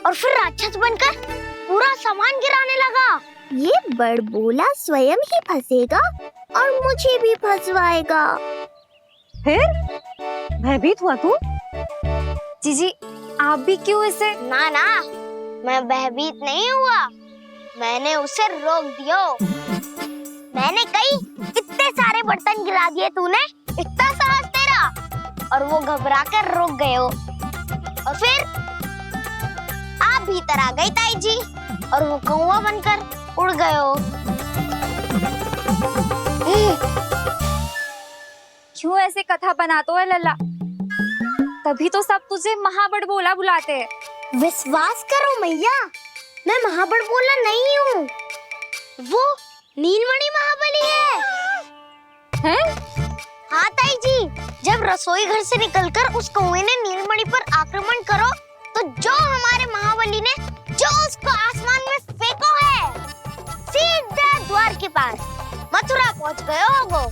और फिर राक्षस बनकर पूरा सामान गिराने लगा। ये बड़बोला स्वयं ही फंसेगा और मुझे भी फंसवाएगा। फिर भयभीत हुआ तू? जीजी आप भी क्यों ऐसे? ना ना, मैं भयभीत नहीं हुआ, मैंने उसे रोक दिया। मैंने कही इतने सारे बर्तन गिरा दिए तूने, इतना साहस तेरा, और वो घबरा कर रुक गए हो। और फिर आप भीतर आ गई ताई जी और वो कौवा बनकर उड़ गए हो। क्यों ऐसे कथा बनाते हो लल्ला? तभी तो सब तुझे महाबड़बोला बुलाते हैं। विश्वास करो मैया, मैं महाबड़बोला नहीं हूँ, वो नीलमणि महाबली है। हैं? हाँ ताई जी, जब रसोई घर से निकलकर उस कौवे ने नीलमणि पर आक्रमण करो तो जो हमारे महाबली ने जो उसको आसमान में फेंको है, सीधा द्वार के पास मथुरा पहुंच गए होगो।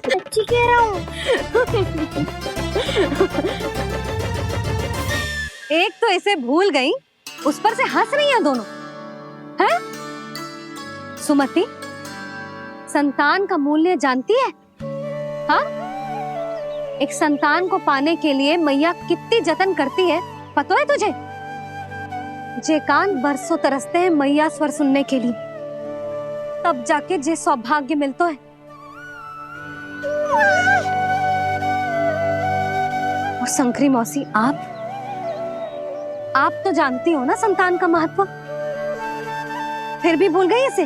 सच्ची कह रहा हूँ। एक तो इसे भूल गई, उस पर से हंस रही हैं दोनों, हैं? सुमति, संतान का मूल्य जानती है? हाँ? एक संतान को पाने के लिए मैया कितनी जतन करती है, पता है तुझे? जे कान बरसों तरसते हैं मैया स्वर सुनने के लिए, तब जाके जे सौभाग्य मिलता है। और शंकरी मौसी, आप तो जानती हो ना संतान का महत्व, फिर भी भूल गई इसे?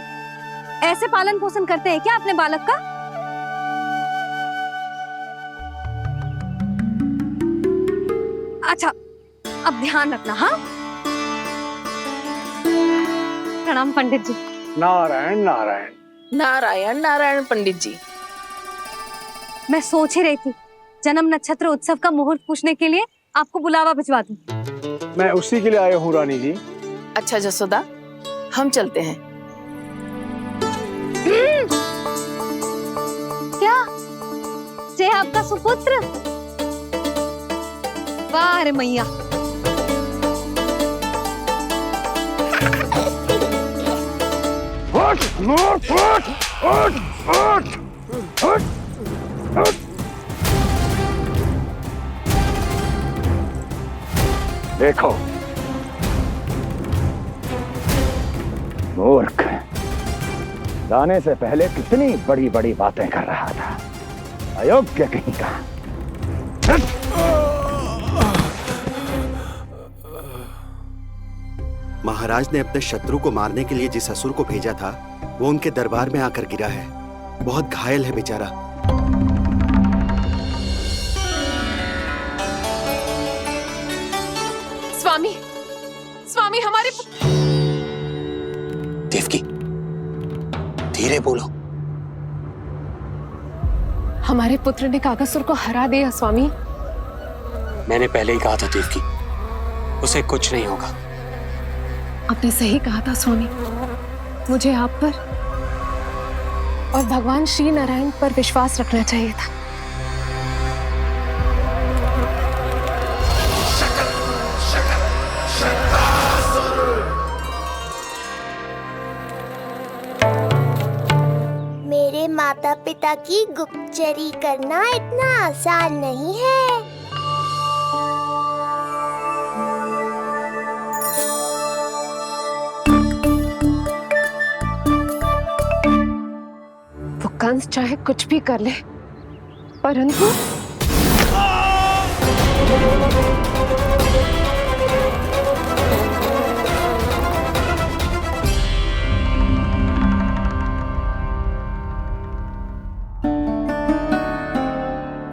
ऐसे पालन पोषण करते हैं क्या अपने बालक का? अच्छा, अब ध्यान रखना। हाँ, प्रणाम पंडित जी। नारायण नारायण। नारायण नारायण पंडित जी। मैं सोच ही रही थी जन्म नक्षत्र उत्सव का मुहूर्त पूछने के लिए आपको बुलावा भिजवा दूं। मैं उसी के लिए आया हूँ रानी जी। अच्छा जसोदा, हम चलते हैं। क्या जे आपका सुपुत्र? वाह रे मैया। उठ, उठ, उठ, उठ, उठ, उठ, उठ। देखो मूर्ख, जाने से पहले कितनी बड़ी बड़ी बातें कर रहा था, अयोग्य कहीं का। महाराज ने अपने शत्रु को मारने के लिए जिस असुर को भेजा था वो उनके दरबार में आकर गिरा है, बहुत घायल है बेचारा। स्वामी, स्वामी हमारे देवकी, धीरे बोलो। हमारे पुत्र ने काकासुर को हरा दिया स्वामी। मैंने पहले ही कहा था देवकी, उसे कुछ नहीं होगा। आपने सही कहा था स्वामी, मुझे आप पर और भगवान श्री नारायण पर विश्वास रखना चाहिए था। मेरे माता पिता की गुप्तचरी करना इतना आसान नहीं है। वो कंस चाहे कुछ भी कर ले, परंतु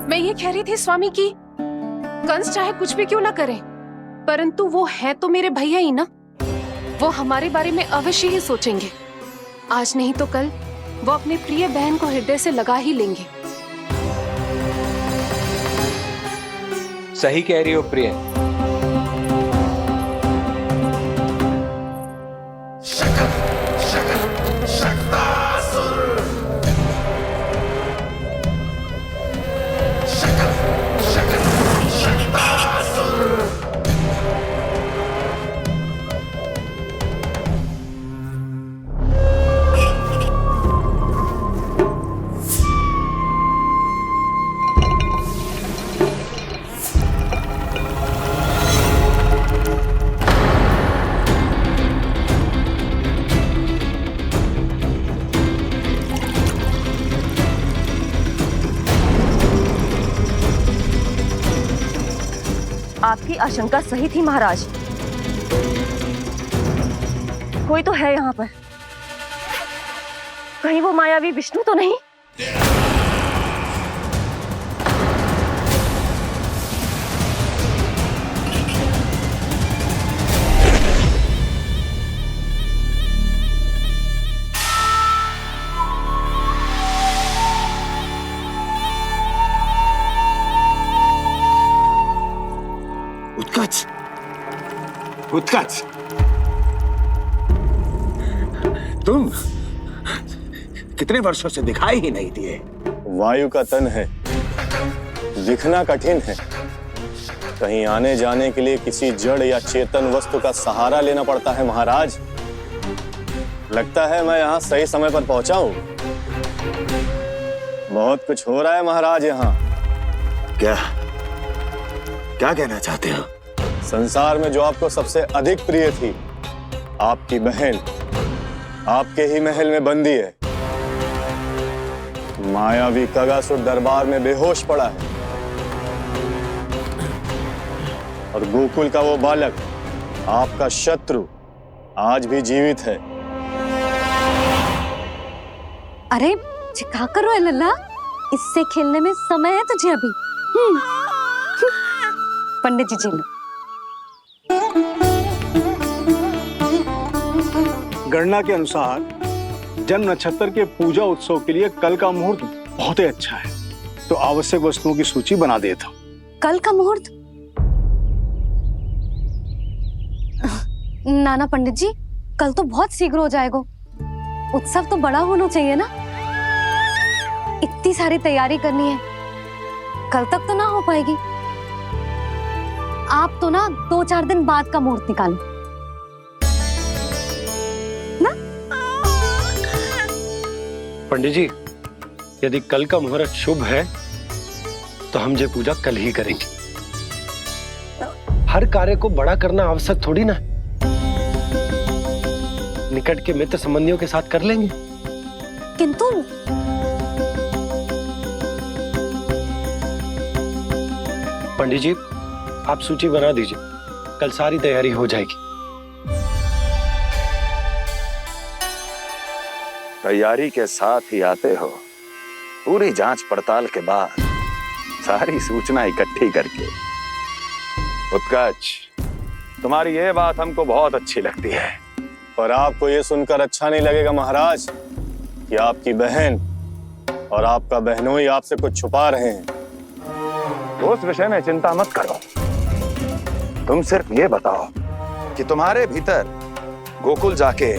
मैं ये कह रही थी स्वामी कि कंस चाहे कुछ भी क्यों ना करे, परंतु वो है तो मेरे भैया ही ना। वो हमारे बारे में अवश्य ही सोचेंगे। आज नहीं तो कल वो अपनी प्रिय बहन को हृदय से लगा ही लेंगे। सही कह रही हो प्रिय। आपकी आशंका सही थी महाराज। कोई तो है यहाँ पर। कहीं वो मायावी विष्णु तो नहीं? उत्कच, उत्कच, तुम कितने वर्षों से दिखाई ही नहीं दिए। वायु का तन है, दिखना कठिन है। कहीं आने जाने के लिए किसी जड़ या चेतन वस्तु का सहारा लेना पड़ता है महाराज। लगता है मैं यहाँ सही समय पर पहुंचा हूँ। बहुत कुछ हो रहा है महाराज यहाँ। क्या क्या कहना चाहते हो? संसार में जो आपको सबसे अधिक प्रिय थी, आपकी बहन, आपके ही महल में बंदी है। मायावी कगासुर दरबार में बेहोश पड़ा है और गोकुल का वो बालक, आपका शत्रु, आज भी जीवित है। अरे चिका करो लल्ला, इससे खेलने में समय है तुझे अभी। पंडित जी लो। गणना के अनुसार जन्म नक्षत्र के पूजा उत्सव के लिए कल का मुहूर्त बहुत ही अच्छा है, तो आवश्यक वस्तुओं की सूची बना देता हूँ। कल का मुहूर्त? नाना पंडित जी, कल तो बहुत शीघ्र हो जाएगा। उत्सव तो बड़ा होना चाहिए ना। इतनी सारी तैयारी करनी है, कल तक तो ना हो पाएगी। आप तो ना 2-4 दिन बाद का मुहूर्त निकालो ना। पंडित जी, यदि कल का मुहूर्त शुभ है तो हम ये पूजा कल ही करेंगे। हर कार्य को बड़ा करना आवश्यक थोड़ी ना। निकट के मित्र संबंधियों के साथ कर लेंगे। किंतु पंडित जी, आप सूची बना दीजिए, कल सारी तैयारी हो जाएगी। तैयारी के साथ ही आते हो, पूरी जांच पड़ताल के बाद सारी सूचना इकट्ठी करके। उत्कच, तुम्हारी ये बात हमको बहुत अच्छी लगती है। पर आपको ये सुनकर अच्छा नहीं लगेगा महाराज कि आपकी बहन और आपका बहनोई आपसे कुछ छुपा रहे हैं। उस विषय में चिंता मत करो, तुम सिर्फ ये बताओ कि तुम्हारे भीतर गोकुल जाके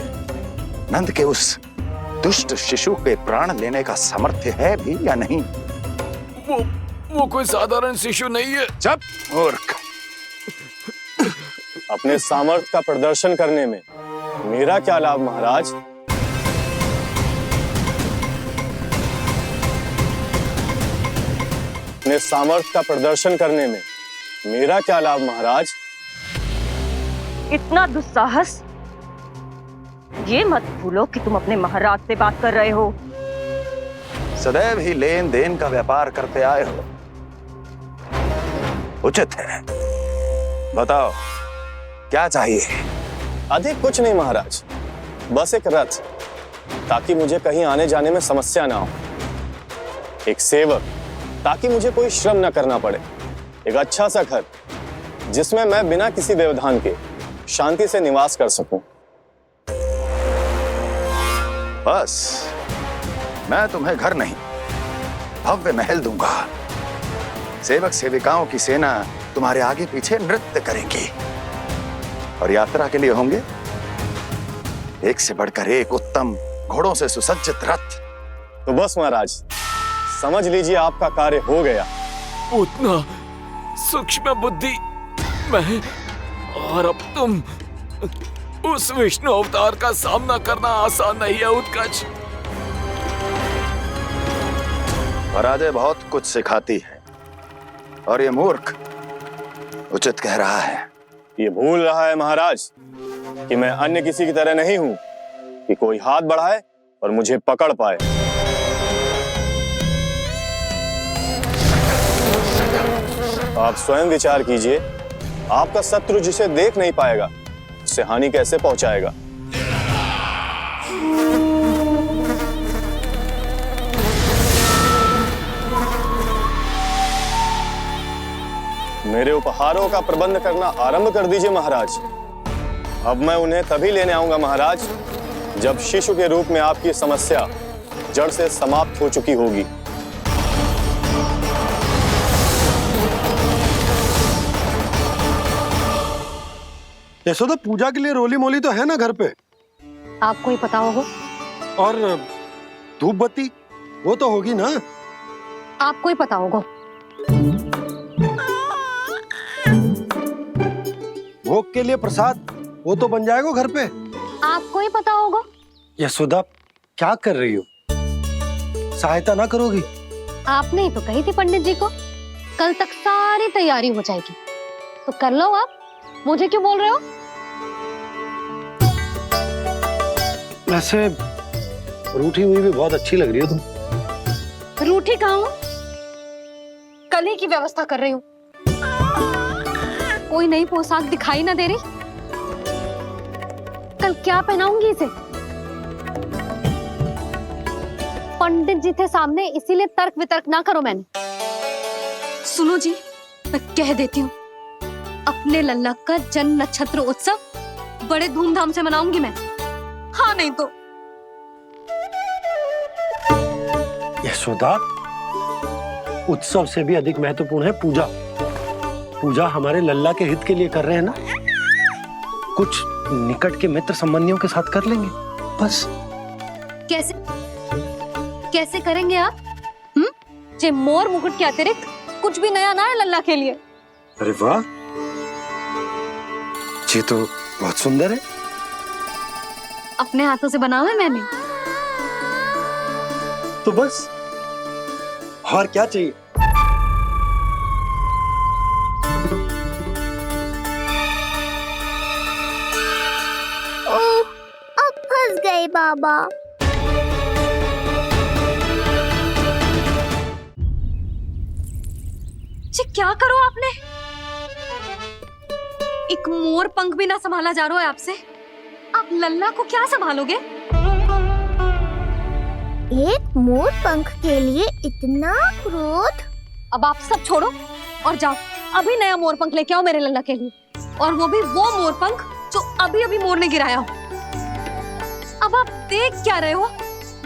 नंद के उस दुष्ट शिशु के प्राण लेने का सामर्थ्य है भी या नहीं? वो कोई साधारण शिशु नहीं है। चुप मूर्ख। अपने सामर्थ्य का प्रदर्शन करने में मेरा क्या लाभ महाराज? अपने सामर्थ्य का प्रदर्शन करने में मेरा क्या लाभ महाराज? इतना दुस्साहस! ये मत भूलो कि तुम अपने महाराज से बात कर रहे हो। सदैव ही लेन देन का व्यापार करते आए हो, उचित है। बताओ क्या चाहिए? अधिक कुछ नहीं महाराज, बस एक रथ, ताकि मुझे कहीं आने जाने में समस्या ना हो। एक सेवक, ताकि मुझे कोई श्रम न करना पड़े। एक अच्छा सा घर, जिसमें मैं बिना किसी व्यवधान के शांति से निवास कर सकूं। बस, मैं तुम्हें घर नहीं, भव्य महल दूंगा। सेवक सेविकाओं की सेना तुम्हारे आगे पीछे नृत्य करेंगी और यात्रा के लिए होंगे एक से बढ़कर एक उत्तम घोड़ों से सुसज्जित रथ। तो बस महाराज, समझ लीजिए आपका कार्य हो गया। उतना सूक्ष्म बुद्धि मैं, और अब तुम, उस विष्णु अवतार का सामना करना आसान नहीं है उत्कच। पराजय बहुत कुछ सिखाती है और ये मूर्ख उचित कह रहा है। ये भूल रहा है महाराज कि मैं अन्य किसी की तरह नहीं हूं कि कोई हाथ बढ़ाए और मुझे पकड़ पाए। आप स्वयं विचार कीजिए आपका शत्रु जिसे देख नहीं पाएगा उसे हानि कैसे पहुंचाएगा? मेरे उपहारों का प्रबंध करना आरंभ कर दीजिए महाराज। अब मैं उन्हें तभी लेने आऊंगा महाराज जब शिशु के रूप में आपकी समस्या जड़ से समाप्त हो चुकी होगी। यशोदा, पूजा के लिए रोली मोली तो है ना घर पे? आपको ही पता होगा। और धूप बत्ती वो तो होगी ना? आपको ही पता होगा। भोग के लिए प्रसाद वो तो बन जाएगा घर पे? आपको ही पता होगा। यशोदा, क्या कर रही हो? सहायता ना करोगी? आपने ही तो कही थी पंडित जी को कल तक सारी तैयारी हो जाएगी, तो कर लो आप। मुझे क्यों बोल रहे हो? वैसे रूठी हुई भी बहुत अच्छी लग रही हो तुम। रूठी कहाँ हूँ? कल ही की व्यवस्था कर रही हूँ। कोई नई पोशाक दिखाई ना दे रही? कल क्या पहनाऊंगी इसे? पंडित जी थे सामने, इसीलिए तर्क वितर्क ना करो। मैंने सुनो जी, मैं कह देती हूँ, अपने लल्ला का जन्म नक्षत्र उत्सव बड़े धूमधाम से मनाऊंगी मैं। हाँ नहीं तो। यशोदा, उत्सव से भी अधिक महत्वपूर्ण है पूजा। पूजा हमारे लल्ला के हित के लिए कर रहे हैं ना। कुछ निकट के मित्र संबंधियों के साथ कर लेंगे बस। कैसे कैसे करेंगे आप? जे मोर मुकुट के अतिरिक्त कुछ भी नया ना है लल्ला के लिए। अरे वाह, ये तो बहुत सुंदर है। अपने हाथों से बनाया है मैंने। तो बस और क्या चाहिए? ओह, अब फंस गए बाबा। जी क्या करो आपने? एक मोर पंख भी ना संभाला जा रहा है आपसे। आप लल्ला को क्या संभालोगे? एक मोर पंख के लिए इतना क्रोध? अब आप सब छोड़ो और जाओ, अभी नया मोर पंख लेके आओ मेरे लल्ला के लिए, और वो भी वो मोर पंख जो अभी अभी मोर ने गिराया हो। अब आप देख क्या रहे हो?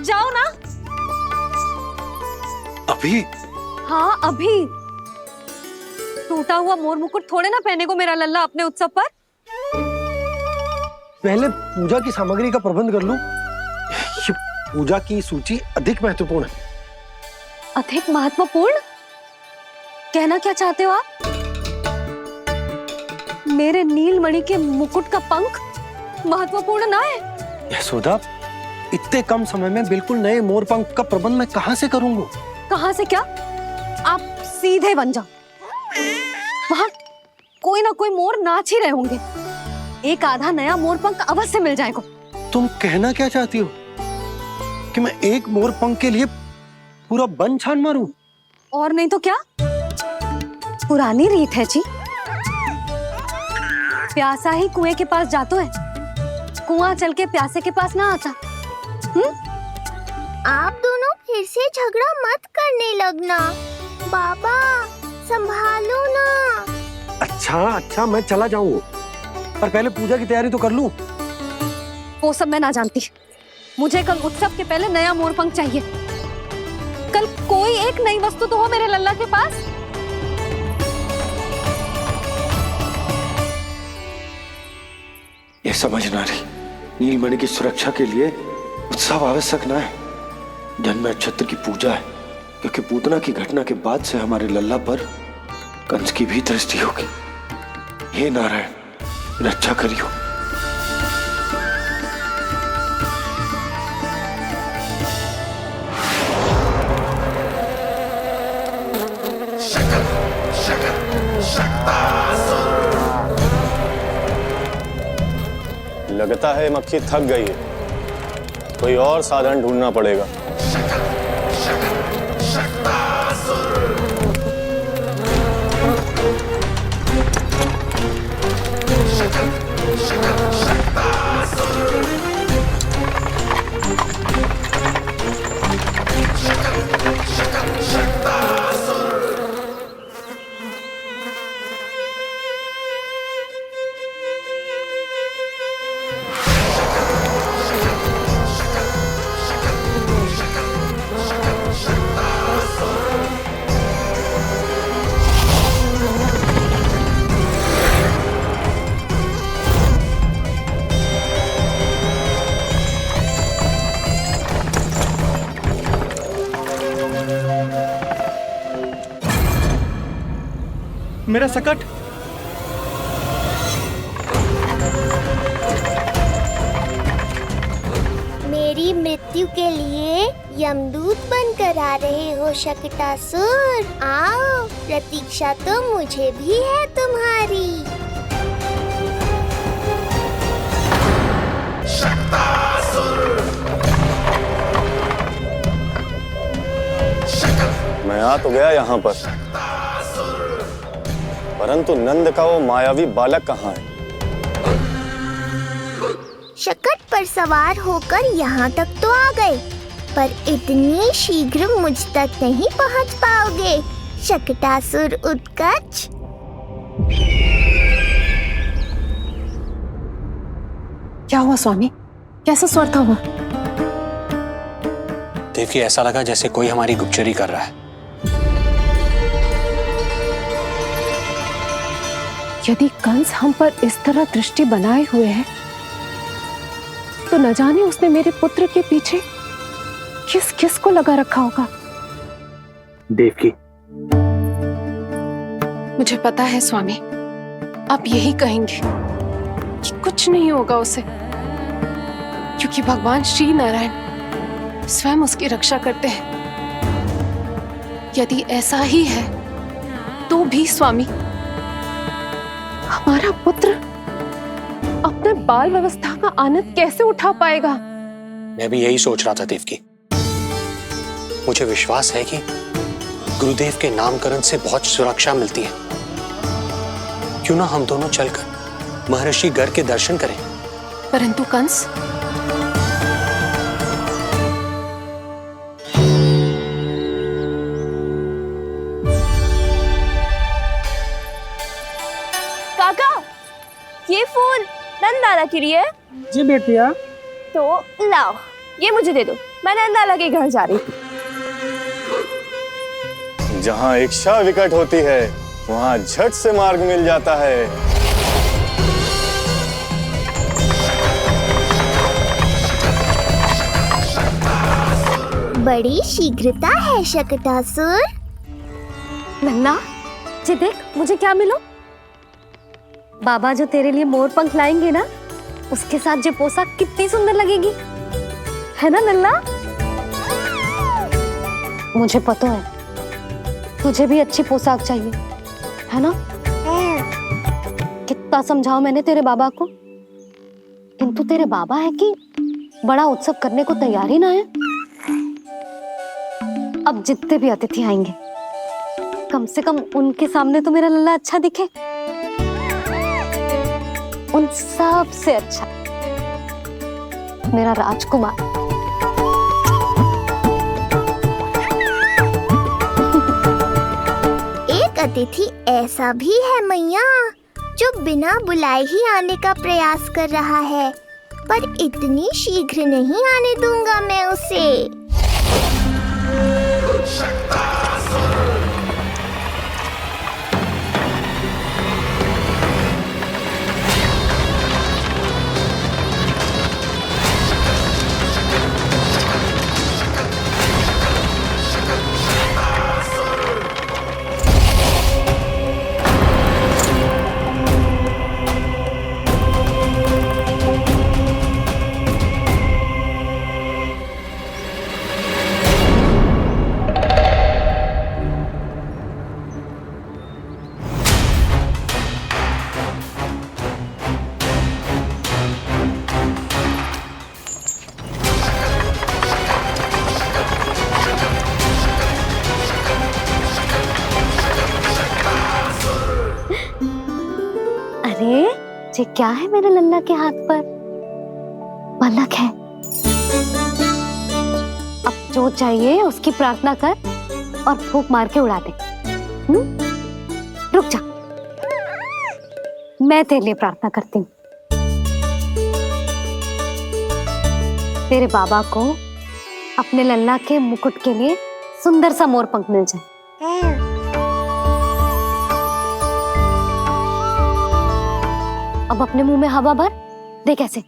जाओ ना। अभी? हाँ अभी। टूटा हुआ मोर मुकुट थोड़े ना पहने को मेरा लल्ला अपने उत्सव पर। पहले पूजा की सामग्री का प्रबंध कर लूं। ये पूजा की सूची अधिक महत्वपूर्ण है। अधिक महत्वपूर्ण? कहना क्या चाहते हो आप? मेरे नीलमणि के मुकुट का पंख महत्वपूर्ण ना है? यशोदा, इतने कम समय में बिल्कुल नए मोर पंख का प्रबंध मैं कहां से करूंगा? कहां से क्या? आप सीधे बन जाओ। वहां कोई ना कोई मोर नाच ही रहे होंगे। एक आधा नया मोर पंख अवश्य मिल जाएगा। तुम कहना क्या चाहती हो कि मैं एक मोर पंख के लिए पूरा वन छान मारूं? और नहीं तो क्या, पुरानी रीत है जी। प्यासा ही कुएं के पास जातो है, कुआं चल के प्यासे के पास ना आता। आप दोनों फिर से झगड़ा मत करने लगना। बाबा संभालो ना। अच्छा, मैं चला जाऊंगा, पर पहले पूजा की तैयारी तो कर लूं। वो सब मैं ना जानती। मुझे कल उत्सव के पहले नया मोर पंख चाहिए। कल कोई एक नई वस्तु तो हो मेरे लल्ला के पास। ये समझ ना रही, नीलमणि की सुरक्षा के लिए उत्सव आवश्यक ना है, जन्म नक्षत्र की पूजा है, क्योंकि पूतना की घटना के बाद से हमारे लल्ला पर कंस की भी दृष्टि होगी। हे नारायण, रक्षा करियो। लगता है मक्खी थक गई है, कोई और साधन ढूंढना पड़ेगा। मेरा सकट। मेरी मृत्यु के लिए यमदूत बनकर आ रहे हो शकटासुर? आओ, प्रतीक्षा तो मुझे भी है तुम्हारी। मैं आ तो गया यहाँ पर, परंतु नंद का वो मायावी बालक कहाँ है? शकट पर सवार होकर यहाँ तक तो आ गए, पर इतनी शीघ्र मुझ तक नहीं पहुँच पाओगे शकटासुर उत्कच। क्या हुआ स्वामी? कैसा स्वर था वो? देवकी, ऐसा लगा जैसे कोई हमारी गुप्तचरी कर रहा है। यदि कंस हम पर इस तरह दृष्टि बनाए हुए है, तो न जाने उसने मेरे पुत्र के पीछे किस किस को लगा रखा होगा। देवकी, मुझे पता है स्वामी, आप यही कहेंगे कि कुछ नहीं होगा उसे, क्योंकि भगवान श्री नारायण स्वयं उसकी रक्षा करते हैं। यदि ऐसा ही है तो भी स्वामी, हमारा पुत्र अपने बाल व्यवस्था का आनंद कैसे उठा पाएगा? मैं भी यही सोच रहा था देवकी। मुझे विश्वास है कि गुरुदेव के नामकरण से बहुत सुरक्षा मिलती है। क्यों ना हम दोनों चलकर महर्षि घर के दर्शन करें? परंतु कंस, काका, ये फूल नंदाला के लिए है? जी बेटिया। तो लाओ, ये मुझे दे दो, मैं नंदाला के घर जा रही हूँ। जहाँ इच्छा विकट होती है, वहाँ झट से मार्ग मिल जाता है। बड़ी शीघ्रता है शकटासुर। नन्ना, जी देख मुझे क्या मिलो। बाबा जो तेरे लिए मोर पंख लाएंगे ना, उसके साथ जो पोशाक कितनी सुंदर लगेगी, है ना नन्ना? मुझे पता है तुझे भी अच्छी पोशाक चाहिए, है ना? कितना समझाओ मैंने तेरे बाबा को, किंतु तेरे बाबा है कि बड़ा उत्सव करने को तैयार ही ना है। अब जितने भी अतिथि आएंगे, कम से कम उनके सामने तो मेरा लल्ला अच्छा दिखे। उन सब से अच्छा मेरा राजकुमार। एक अतिथि ऐसा भी है मैया, जो बिना बुलाए ही आने का प्रयास कर रहा है, पर इतनी शीघ्र नहीं आने दूंगा मैं उसे। अरे ये क्या है मेरे लल्ला के हाथ पर? पलक है। अब जो चाहिए उसकी प्रार्थना कर और फूंक मार के उड़ा दे। रुक जा, मैं तेरे लिए प्रार्थना करती हूँ। तेरे बाबा को अपने लल्ला के मुकुट के लिए सुंदर सा मोर पंख मिल जाए। अब अपने मुंह में हवा भर दे, कैसे,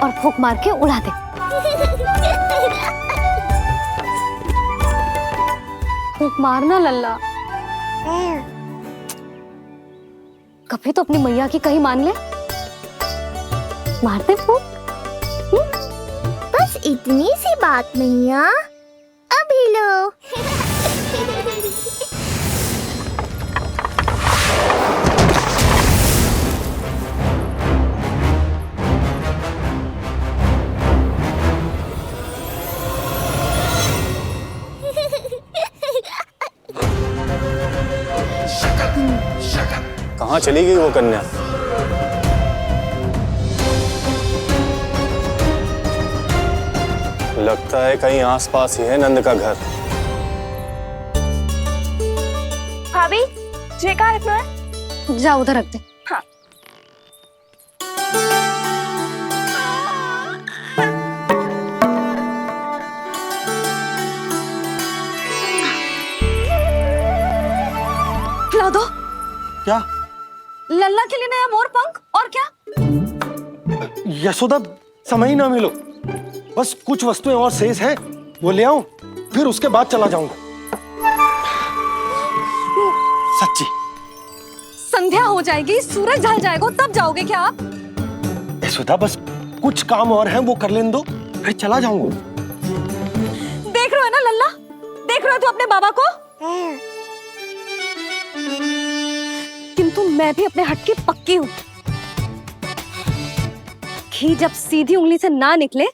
और फूंक मार के उड़ा दे। फूंक मारना लल्ला। कभी तो अपनी मैया की कहीं मान ले। मारते फूक। बस इतनी सी बात मैया, अभी लो। कहाँ चली गई वो कन्या? लगता है कहीं आसपास ही है नंद का घर। भाभी जे कहाँ रखना है? जा उधर रख दे। हाँ। खिला दो। क्या? लल्ला के लिए नया मोर पंख और क्या? यशोदा, समय ही ना मिलो। बस कुछ वस्तुएं और शेष हैं, वो ले आऊं, फिर उसके बाद चला जाऊंगा। सच्ची। संध्या हो जाएगी, सूरज ढल जाएगा, तब जाओगे क्या आप? यशोदा, बस कुछ काम और हैं, वो कर लेने दो, फिर चला जाऊंगा। देख रहे हो ना लल्ला, देख रहे हो तू अपने बाबा को? किंतु मैं भी अपने हट की पक्की हूँ। घी जब सीधी उंगली से ना निकले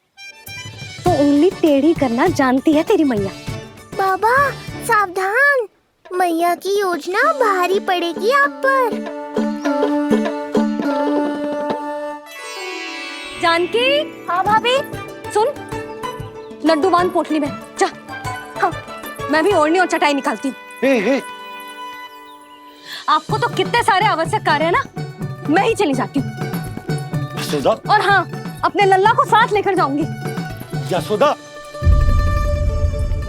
तो उंगली टेढ़ी करना जानती है तेरी मैया। बाबा सावधान, मैया की योजना भारी पड़ेगी आप पर। जानकी। हाँ भाभी। सुन, लड्डू बांध पोटली में, जा। हाँ, मैं भी ओढ़नी और चटाई निकालती हूँ। आपको तो कितने सारे आवश्यक कार्य है ना, मैं ही चली जाती हूँ। यशोदा। और हाँ, अपने लल्ला को साथ लेकर जाऊंगी। यशोदा,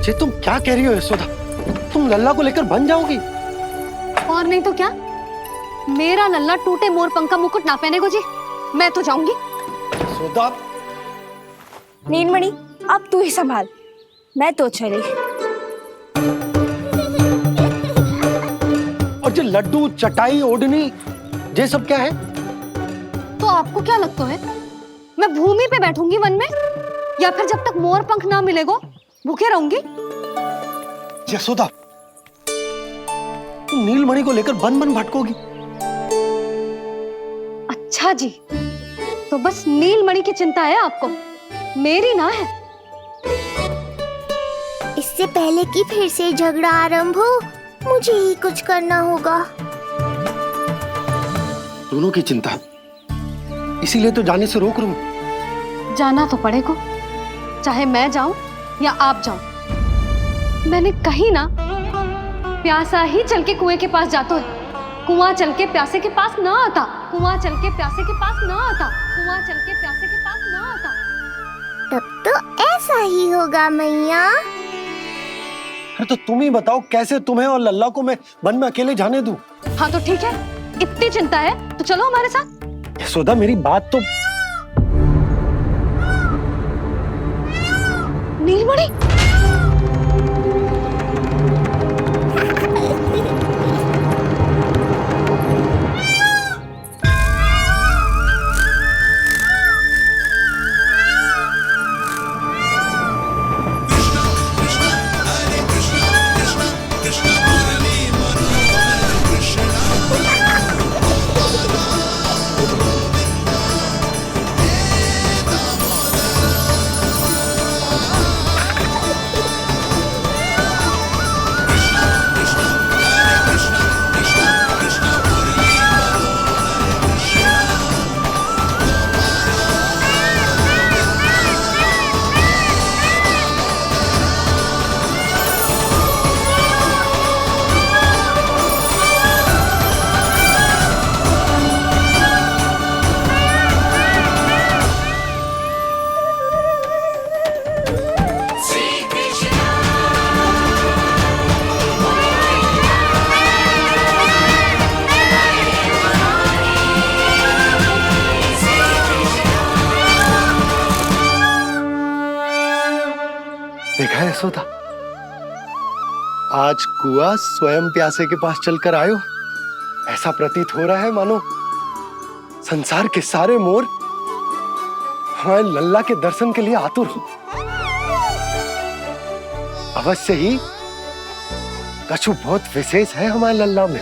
ये तुम क्या कह रही हो यशोदा? तुम लल्ला को लेकर बन जाओगी? और नहीं तो क्या, मेरा लल्ला टूटे मोर पंख का मुकुट ना पहने को जी, मैं तो जाऊंगी। यशोदा। नीलमणि, अब तू ही संभाल, मैं तो चली। और जो लड्डू, चटाई, ओढ़नी, ये सब क्या है? तो आपको क्या लगता है, मैं भूमि पे बैठूंगी वन में, या फिर जब तक मोर पंख ना मिलेगा भूखे रहूंगी? यशोदा, तुम नीलमणि को लेकर बन बन भटकोगी। अच्छा जी, तो बस नीलमणि की चिंता है आपको, मेरी ना है। इससे पहले कि फिर से झगड़ा आरंभ हो, मुझे ही कुछ करना होगा। दोनों की चिंता, इसीलिए तो जाने से रोक रहा हूं। जाना तो पड़ेगा, चाहे मैं जाऊं या आप जाओ। मैंने कहीं ना, प्यासा ही चल के कुएं के पास जाता है, कुआं चल के प्यासे के पास ना आता, कुआं चल के प्यासे के पास ना आता, कुआं चल के प्यासे के पास ना आता। तब तो ऐसा ही होगा मैया। अरे तो तुम ही बताओ, कैसे तुम्हें और लल्ला को मैं वन में अकेले जाने दूं? हाँ तो ठीक है, इतनी चिंता है तो चलो हमारे साथ। यशोदा, मेरी बात तो। नीलमणि। देखा है यशोदा, आज कुआं स्वयं प्यासे के पास चलकर आयो। ऐसा प्रतीत हो रहा है मानो संसार के सारे मोर हमारे लल्ला के दर्शन के लिए आतुर हो। अवश्य ही कछु बहुत विशेष है हमारे लल्ला में।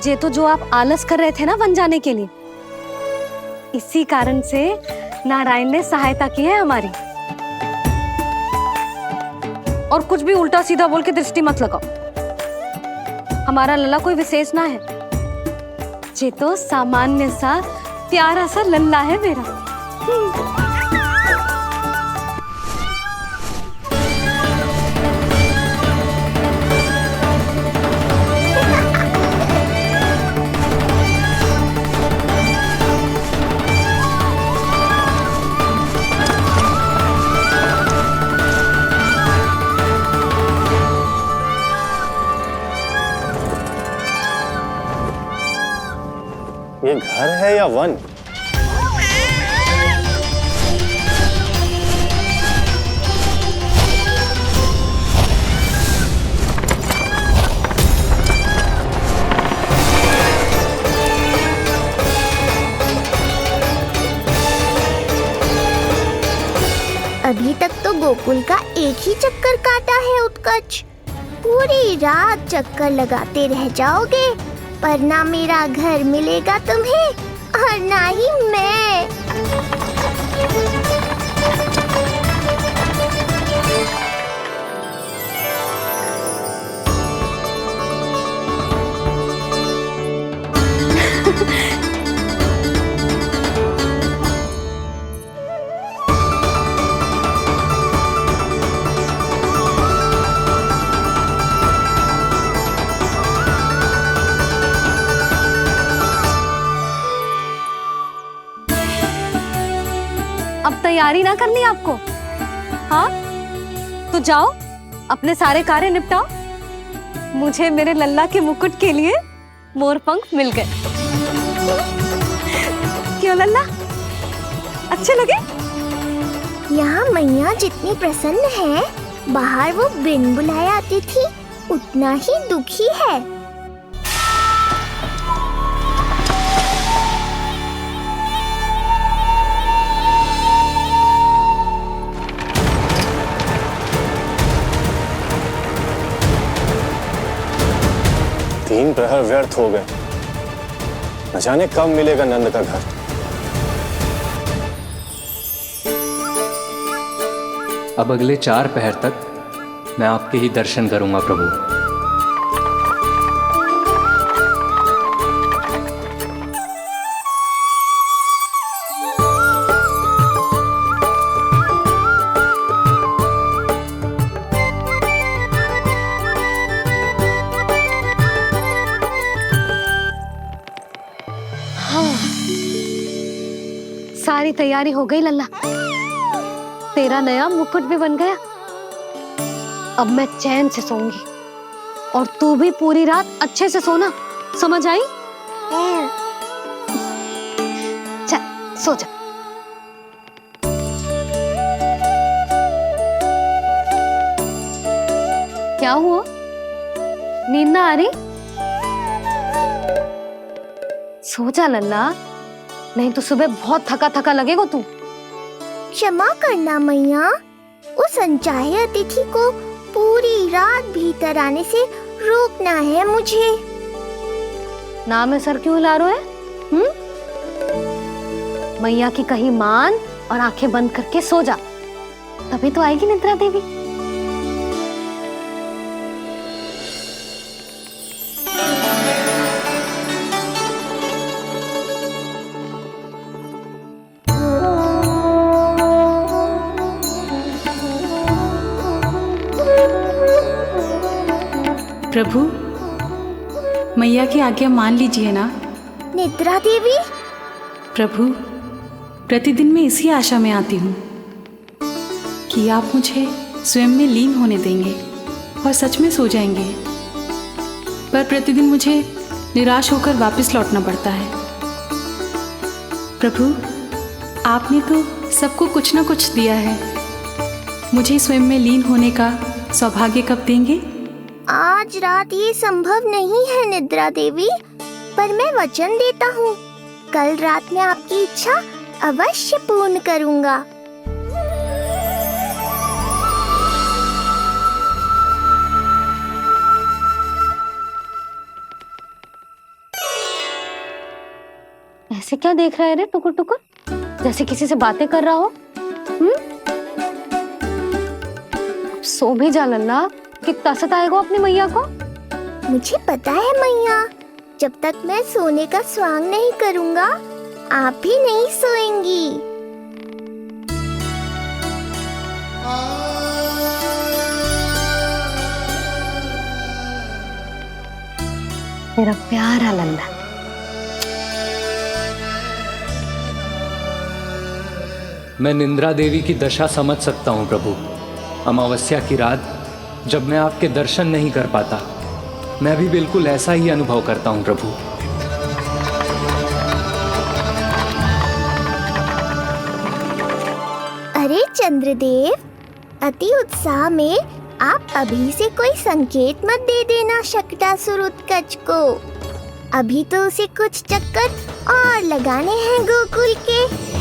ये तो जो आप आलस कर रहे थे ना बन जाने के लिए, इसी कारण से नारायण ने सहायता की है हमारी। और कुछ भी उल्टा सीधा बोल के दृष्टि मत लगाओ। हमारा लल्ला कोई विशेष ना है, ये तो सामान्य सा प्यारा सा लल्ला है मेरा। ये घर है या वन? अभी तक तो गोकुल का एक ही चक्कर काटा है उत्कर्ष। पूरी रात चक्कर लगाते रह जाओगे, पर ना मेरा घर मिलेगा तुम्हें और ना ही मैं। अब तैयारी ना करनी आपको? हाँ, तो जाओ अपने सारे कार्य निपटाओ। मुझे मेरे लल्ला के मुकुट के लिए मोरपंख मिल गए। क्यों लल्ला, अच्छे लगे? यहाँ मैया जितनी प्रसन्न है, बाहर वो बिन बुलाए आती थी उतना ही दुखी है। तीन प्रहर व्यर्थ हो गए, न जाने कब मिलेगा नंद का घर। अब अगले 4 पहर तक मैं आपके ही दर्शन करूंगा प्रभु। सारी तैयारी हो गई लल्ला, तेरा नया मुकुट भी बन गया। अब मैं चैन से सोऊंगी और तू भी पूरी रात अच्छे से सोना, समझ आई? चल सो जा। क्या हुआ, नींद ना आ रही? सो जा लल्ला, नहीं तो सुबह बहुत थका थका लगेगा तू। क्षमा करना मैया, उस अनचाहे अतिथि को पूरी रात भीतर आने से रोकना है मुझे। ना में सर क्यों हिला रहे हैं? मैया की कहीं मान और आंखें बंद करके सो जा, तभी तो आएगी निद्रा देवी। प्रभु, मैया की आज्ञा मान लीजिए ना। निद्रा देवी? प्रभु, प्रतिदिन मैं इसी आशा में आती हूँ कि आप मुझे स्वयं में लीन होने देंगे और सच में सो जाएंगे, पर प्रतिदिन मुझे निराश होकर वापस लौटना पड़ता है। प्रभु, आपने तो सबको कुछ ना कुछ दिया है, मुझे स्वयं में लीन होने का सौभाग्य कब देंगे? आज रात ये संभव नहीं है निद्रा देवी, पर मैं वचन देता हूँ कल रात में आपकी इच्छा अवश्य पूर्ण करूँगा। ऐसे क्या देख रहा है रे टुकुर टुकुर, जैसे किसी से बातें कर रहा हो? सो भी जा लल्ला, कितना सताएगा अपनी मैया को। मुझे पता है मैया, जब तक मैं सोने का स्वांग नहीं करूँगा आप भी नहीं सोएंगी। मेरा प्यारा लल्ला। मैं निंद्रा देवी की दशा समझ सकता हूँ प्रभु। अमावस्या की रात जब मैं आपके दर्शन नहीं कर पाता, मैं भी बिल्कुल ऐसा ही अनुभव करता हूँ प्रभु। अरे चंद्रदेव, अति उत्साह में आप अभी से कोई संकेत मत दे देना शक्टासुर उत्कच को। अभी तो उसे कुछ चक्कर और लगाने हैं गोकुल के।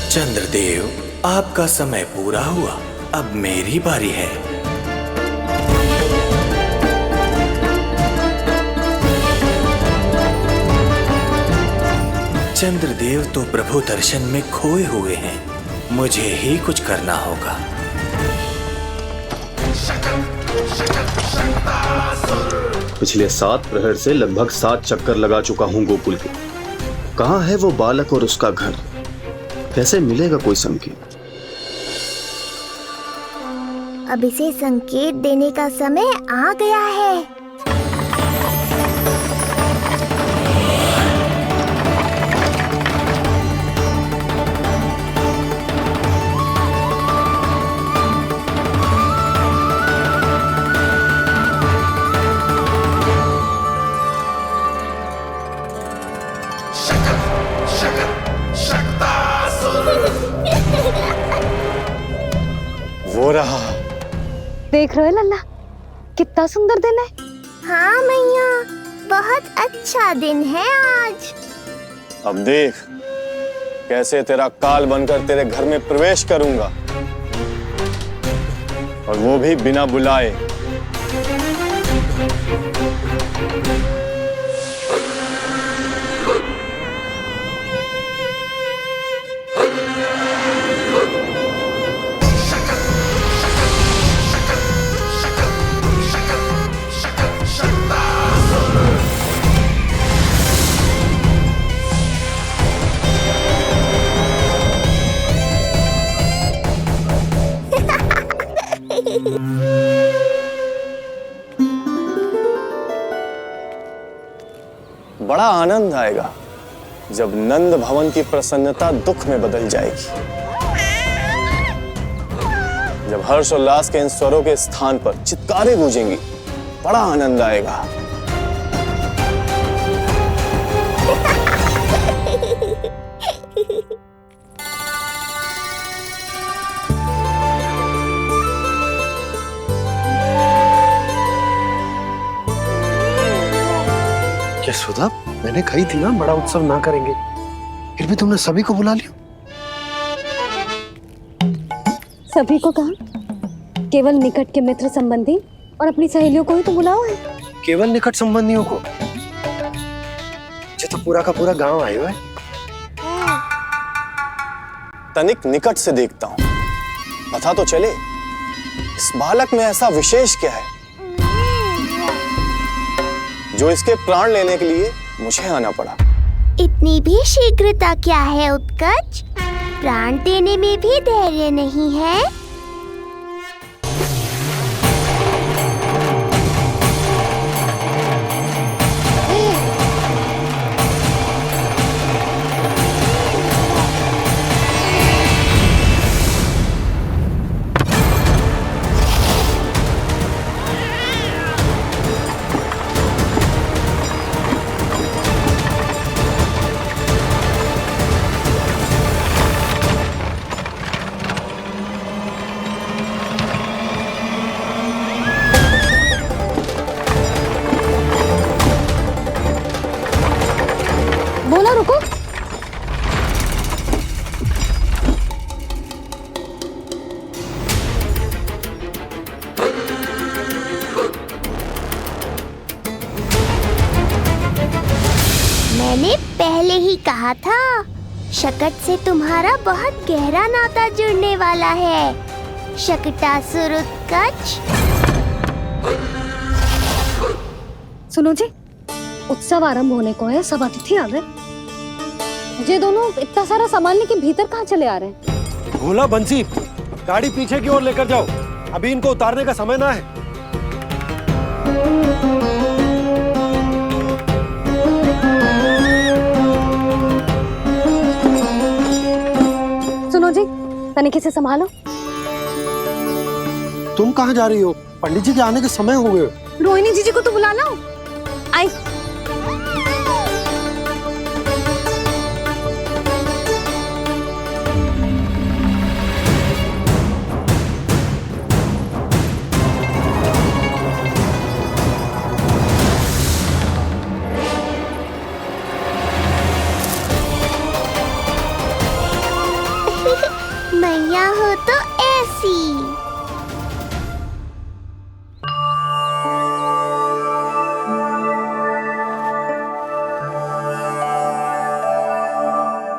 चंद्रदेव, आपका समय पूरा हुआ, अब मेरी बारी है। चंद्रदेव तो प्रभु दर्शन में खोए हुए हैं, मुझे ही कुछ करना होगा। पिछले 7 प्रहर से लगभग 7 चक्कर लगा चुका हूँ गोकुल के। कहाँ है वो बालक और उसका घर? कैसे मिलेगा कोई संकेत? अब इसे संकेत देने का समय आ गया है। वो रहा। देख रहे हो लल्ला, कितना सुंदर दिन है। हाँ मैया, बहुत अच्छा दिन है आज। अब देख कैसे तेरा काल बनकर तेरे घर में प्रवेश करूंगा, और वो भी बिना बुलाए। बड़ा आनंद आएगा जब नंद भवन की प्रसन्नता दुख में बदल जाएगी, जब हर्षोल्लास के इन स्वरों के स्थान पर चित्कारें गूंजेंगी। बड़ा आनंद आएगा। यशोदा, मैंने कही थी ना बड़ा उत्सव ना करेंगे, फिर भी तुमने सभी को बुला लिया। सभी को कहा? केवल निकट के मित्र संबंधी और अपनी सहेलियों को ही तो बुलाओ है। केवल निकट संबंधियों को? ये तो पूरा का पूरा गांव आया है। तनिक निकट से देखता हूं, पता तो चले इस बालक में ऐसा विशेष क्या है जो इसके प्राण लेने के लिए मुझे आना पड़ा। इतनी भी शीघ्रता क्या है उत्कच? प्राण देने में भी धैर्य नहीं है। मैंने पहले ही कहा था, शकट से तुम्हारा बहुत गहरा नाता जुड़ने वाला है। शकटासुर उत्कच। सुनो जी, उत्सव आरंभ होने को है, सब अतिथि आ गए। ये दोनों इतना सारा सामान लेके भीतर कहाँ चले आ रहे हैं? भोला बंसी, गाड़ी पीछे की ओर लेकर जाओ, अभी इनको उतारने का समय ना है। सुनो जी, तनिके से संभालो। तुम कहाँ जा रही हो? पंडित जी के आने के समय हो गए। रोहिणी जी को तो बुला लो। आई। मैया हो तो ऐसी।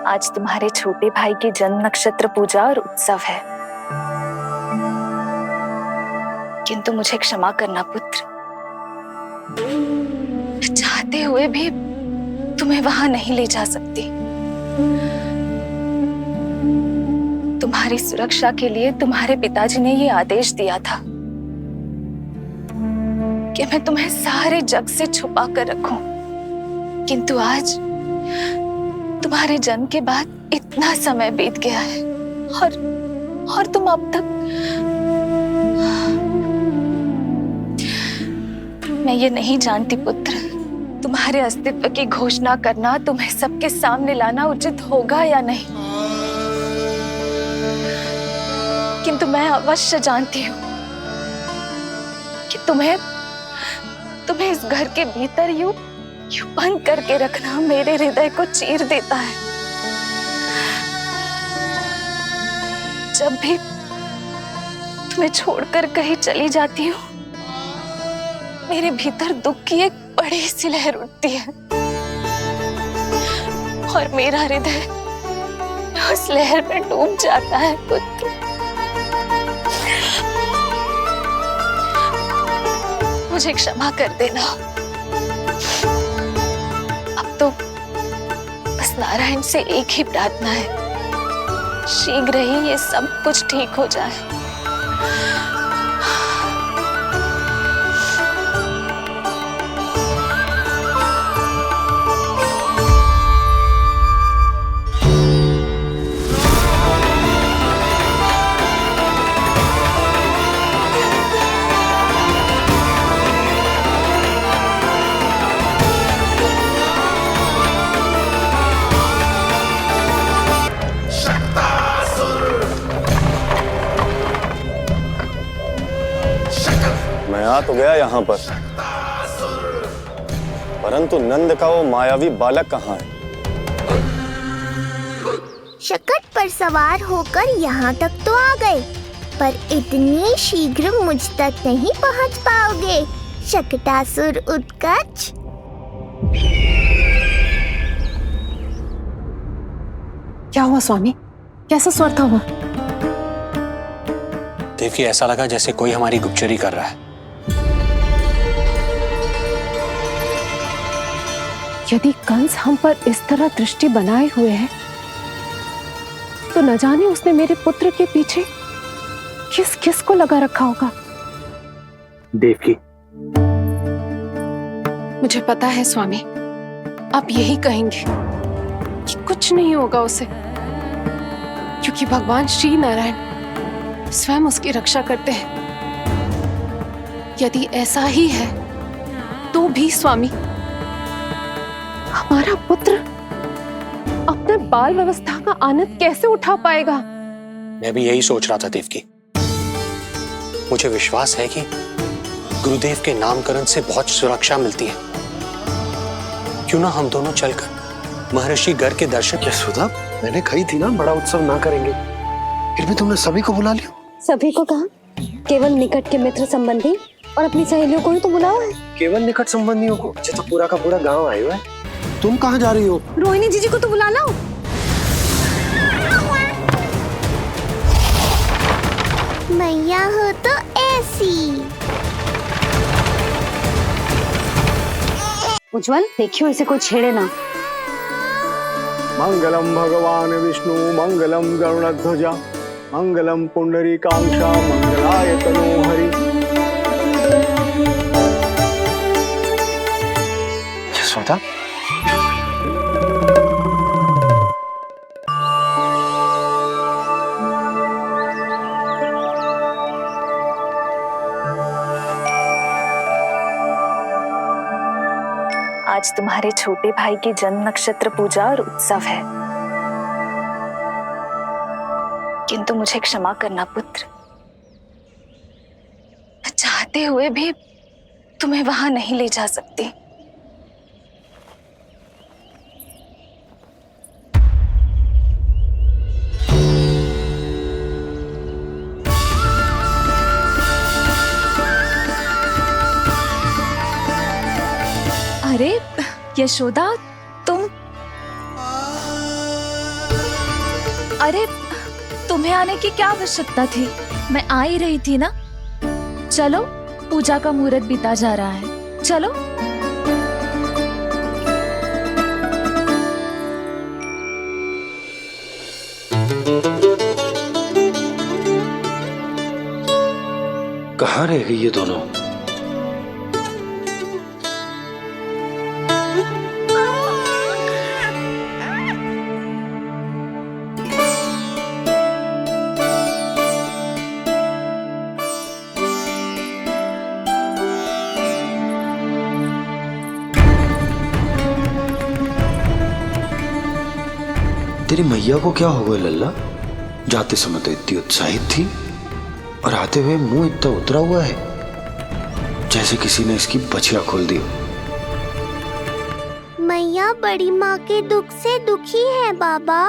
आज तुम्हारे छोटे भाई की जन्म नक्षत्र पूजा और उत्सव है, किंतु मुझे क्षमा करना पुत्र, चाहते हुए भी तुम्हें वहां नहीं ले जा सकती। तुम्हारी सुरक्षा के लिए तुम्हारे पिताजी ने ये आदेश दिया था कि मैं तुम्हें सारे जग से छुपा कर रखूं, किंतु आज तुम्हारे जन्म के बाद इतना समय बीत गया है और तुम अब तक। मैं ये नहीं जानती पुत्र, तुम्हारे अस्तित्व की घोषणा करना, तुम्हें सबके सामने लाना उचित होगा या नहीं, किंतु मैं अवश्य जानती हूँ कि तुम्हें इस घर के भीतर यूं बंद करके रखना मेरे हृदय को चीर देता है। जब भी तुम्हें छोड़कर कहीं चली जाती हूँ, मेरे भीतर दुख की एक बड़ी सी लहर उठती है और मेरा हृदय उस लहर में डूब जाता है पुत्र। मुझे क्षमा कर देना। अब तो बस नारायण से एक ही प्रार्थना है, शीघ्र ही ये सब कुछ ठीक हो जाए। मैं आ तो गया यहाँ पर, परंतु नंद का वो मायावी बालक कहाँ है? शकट पर सवार होकर यहाँ तक तो आ गए, पर इतनी शीघ्र मुझ तक नहीं पहुँच पाओगे शकटासुर उत्कच। क्या हुआ स्वामी? कैसा स्वर था वो? देवकी, ऐसा लगा जैसे कोई हमारी गुप्तचरी कर रहा है। यदि कंस हम पर इस तरह दृष्टि बनाए हुए है, तो न जाने उसने मेरे पुत्र के पीछे किस किस को लगा रखा होगा। देवकी, मुझे पता है स्वामी, आप यही कहेंगे कि कुछ नहीं होगा उसे, क्योंकि भगवान श्री नारायण स्वयं उसकी रक्षा करते हैं। यदि ऐसा ही है तो भी स्वामी, हमारा पुत्र अपने बाल व्यवस्था का आनंद कैसे उठा पाएगा? मैं भी यही सोच रहा था देवकी। मुझे विश्वास है कि गुरुदेव के नामकरण से बहुत सुरक्षा मिलती है। क्यों ना हम दोनों चलकर महर्षि गर के दर्शन। यशोदा, मैंने कही थी ना बड़ा उत्सव ना करेंगे, फिर भी तुमने सभी को बुला लिया। सभी को कहा? केवल निकट के मित्र संबंधी और अपनी सहेलियों को ही तो बुलाओ है। केवल निकट संबंधियों को? तो पूरा का पूरा गांव आया हुआ है। तुम कहाँ जा रही हो? रोहिणी जीजी को तो बुला लाओ। मैया हो तो ऐसी। उज्जवल देखियो इसे कोई छेड़े ना। मंगलम भगवान विष्णु मंगलम गरुड़ध्वजा मंगलम पुंडरीकाक्षा मंगलाय तनोहरि। यशोदा, आज तुम्हारे छोटे भाई की जन्म नक्षत्र पूजा और उत्सव है, किंतु मुझे क्षमा करना पुत्र, चाहते हुए भी तुम्हें वहां नहीं ले जा सकती। अरे यशोदा, अरे तुम्हें आने की क्या आवश्यकता थी? मैं आ ही रही थी ना। चलो, पूजा का मुहूर्त बीता जा रहा है, चलो। कहाँ रह गई ये दोनों? तेरी मैया को क्या हो गया लल्ला? जाते समय तो इतनी उत्साहित थी और आते हुए मुंह इतना उतरा हुआ है जैसे किसी ने इसकी बचिया खोल दी। मैया बड़ी माँ के दुख से दुखी है बाबा।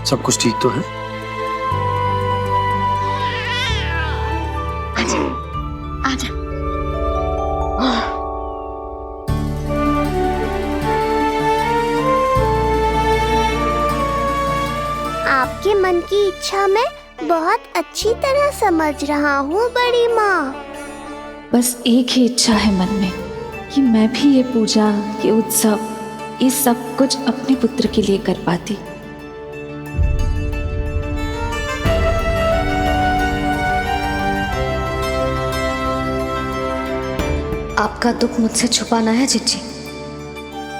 सब कुछ ठीक तो है? आजा। आपके मन की इच्छा मैं बहुत अच्छी तरह समझ रहा हूँ बड़ी माँ। बस एक ही इच्छा है मन में कि मैं भी ये पूजा, ये उत्सव, ये सब कुछ अपने पुत्र के लिए कर पाती। आपका दुख मुझसे छुपाना है जीजी।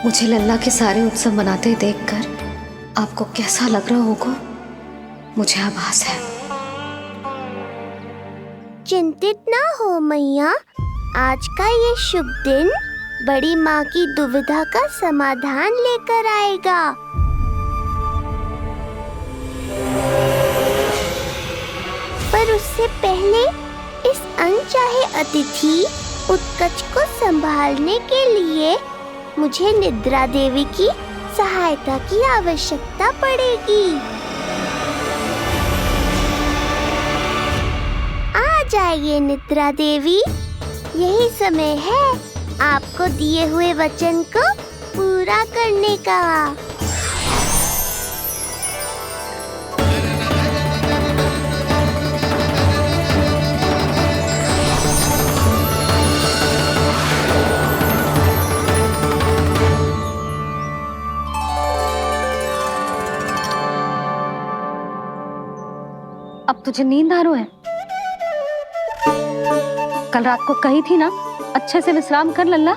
मुझे लल्ला के सारे उत्सव मनाते देखकर आपको कैसा लग रहा होगा, मुझे आभास है। चिंतित ना हो मैया, आज का ये शुभ दिन बड़ी माँ की दुविधा का समाधान लेकर आएगा। पर उससे पहले इस अनचाहे अतिथि उत्कच को संभालने के लिए मुझे निद्रा देवी की सहायता की आवश्यकता पड़ेगी। आ जाइए निद्रा देवी, यही समय है आपको दिए हुए वचन को पूरा करने का। अब तुझे नींद आ रही है? कल रात को कही थी ना अच्छे से विश्राम कर लल्ला।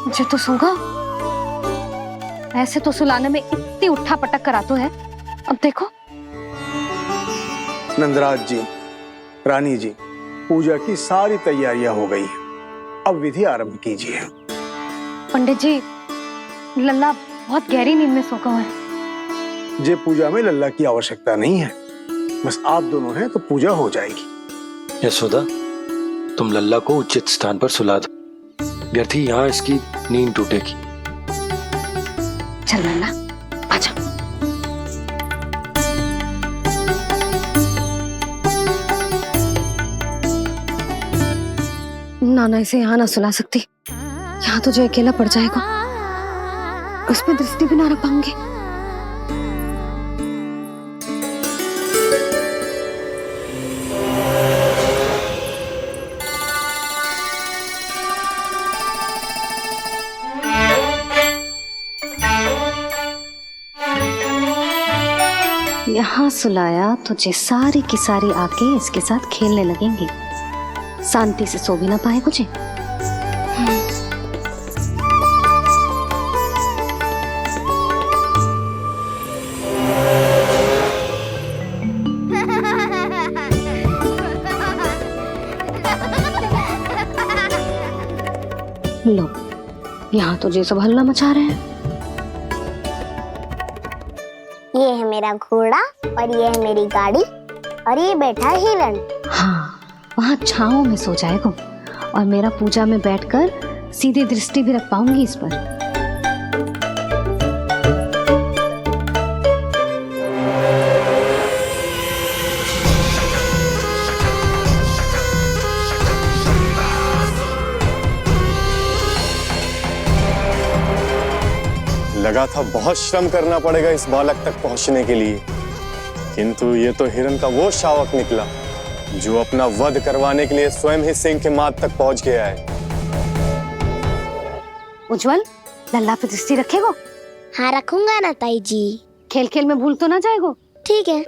जो तो सोगा, ऐसे तो सुलाने में इतनी उठा पटक करा तो है। अब देखो। नंदराज जी, रानी जी, पूजा की सारी तैयारियां हो गई हैं। अब विधि आरंभ कीजिए। पंडित जी, लल्ला बहुत गहरी नींद में सोगा हुआ है। जे पूजा में लल्ला की आवश्यकता नहीं है, बस आप दोनों हैं तो पूजा हो जाएगी। यशोदा, तुम लल्ला को उचित स्थान पर सुला दो, व्यर्थ ही यहाँ इसकी नींद टूटेगी। चल लल्ला, आजा। नाना इसे यहाँ ना सुला सकती, यहाँ तो जो अकेला पड़ जाएगा, उसमें दृष्टि भी ना रख पाऊंगी। यहाँ सुलाया तो जे सारी की सारी आके इसके साथ खेलने लगेंगी, शांति से सो भी ना पाए मुझे। लो, यहाँ तो जे सब हल्ला मचा रहे हैं। ये है मेरा घोड़ा और ये है मेरी गाड़ी और ये बैठा है हिरण। हाँ, वहाँ छांव में सो जाएगा और मेरा पूजा में बैठकर सीधे दृष्टि भी रख पाऊंगी इस पर। लगा था बहुत श्रम करना पड़ेगा इस बालक तक पहुंचने के लिए, किंतु ये तो हिरण का वो शावक निकला जो अपना वध करवाने के लिए स्वयं ही सिंह के माद तक पहुंच गया है। उज्जवल, लल्ला पे दृष्टि रखेगो? हाँ रखूंगा ना ताई जी। खेल खेल में भूल तो ना जाएगो? ठीक है।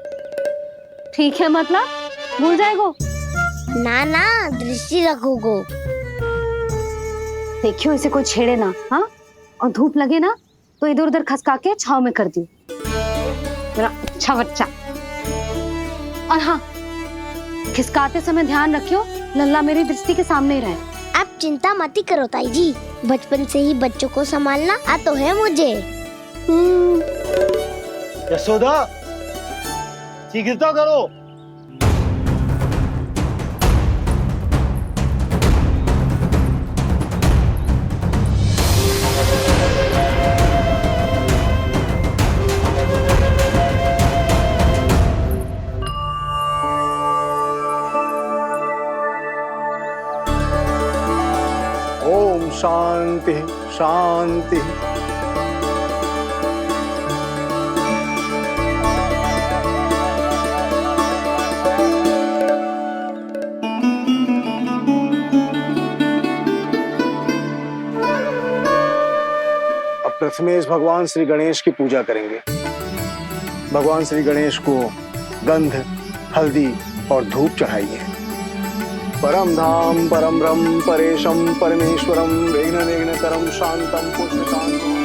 ठीक है मतलब भूल जाएगो? ना ना, दृष्टि रखोगो। देखियो इसे कोई छेड़े ना, हाँ? और धूप लगे ना तो इधर उधर खसका के छाव में कर दी। मेरा अच्छा बच्चा। और हाँ, खिसकाते समय ध्यान रखियो लल्ला मेरी दृष्टि के सामने ही रहे। आप चिंता मत करो ताई जी, बचपन से ही बच्चों को संभालना आता तो है मुझे। यशोदा, शीघ्रता करो। ओम शांति शांति। अब प्रथमेश भगवान श्री गणेश की पूजा करेंगे। भगवान श्री गणेश को गंध, हल्दी और धूप चढ़ाइए। परम धाम परम ब्रह्म परेशम परमेश्वरम विघ्न निघ्नकरम शांतम पुष्टकांतम।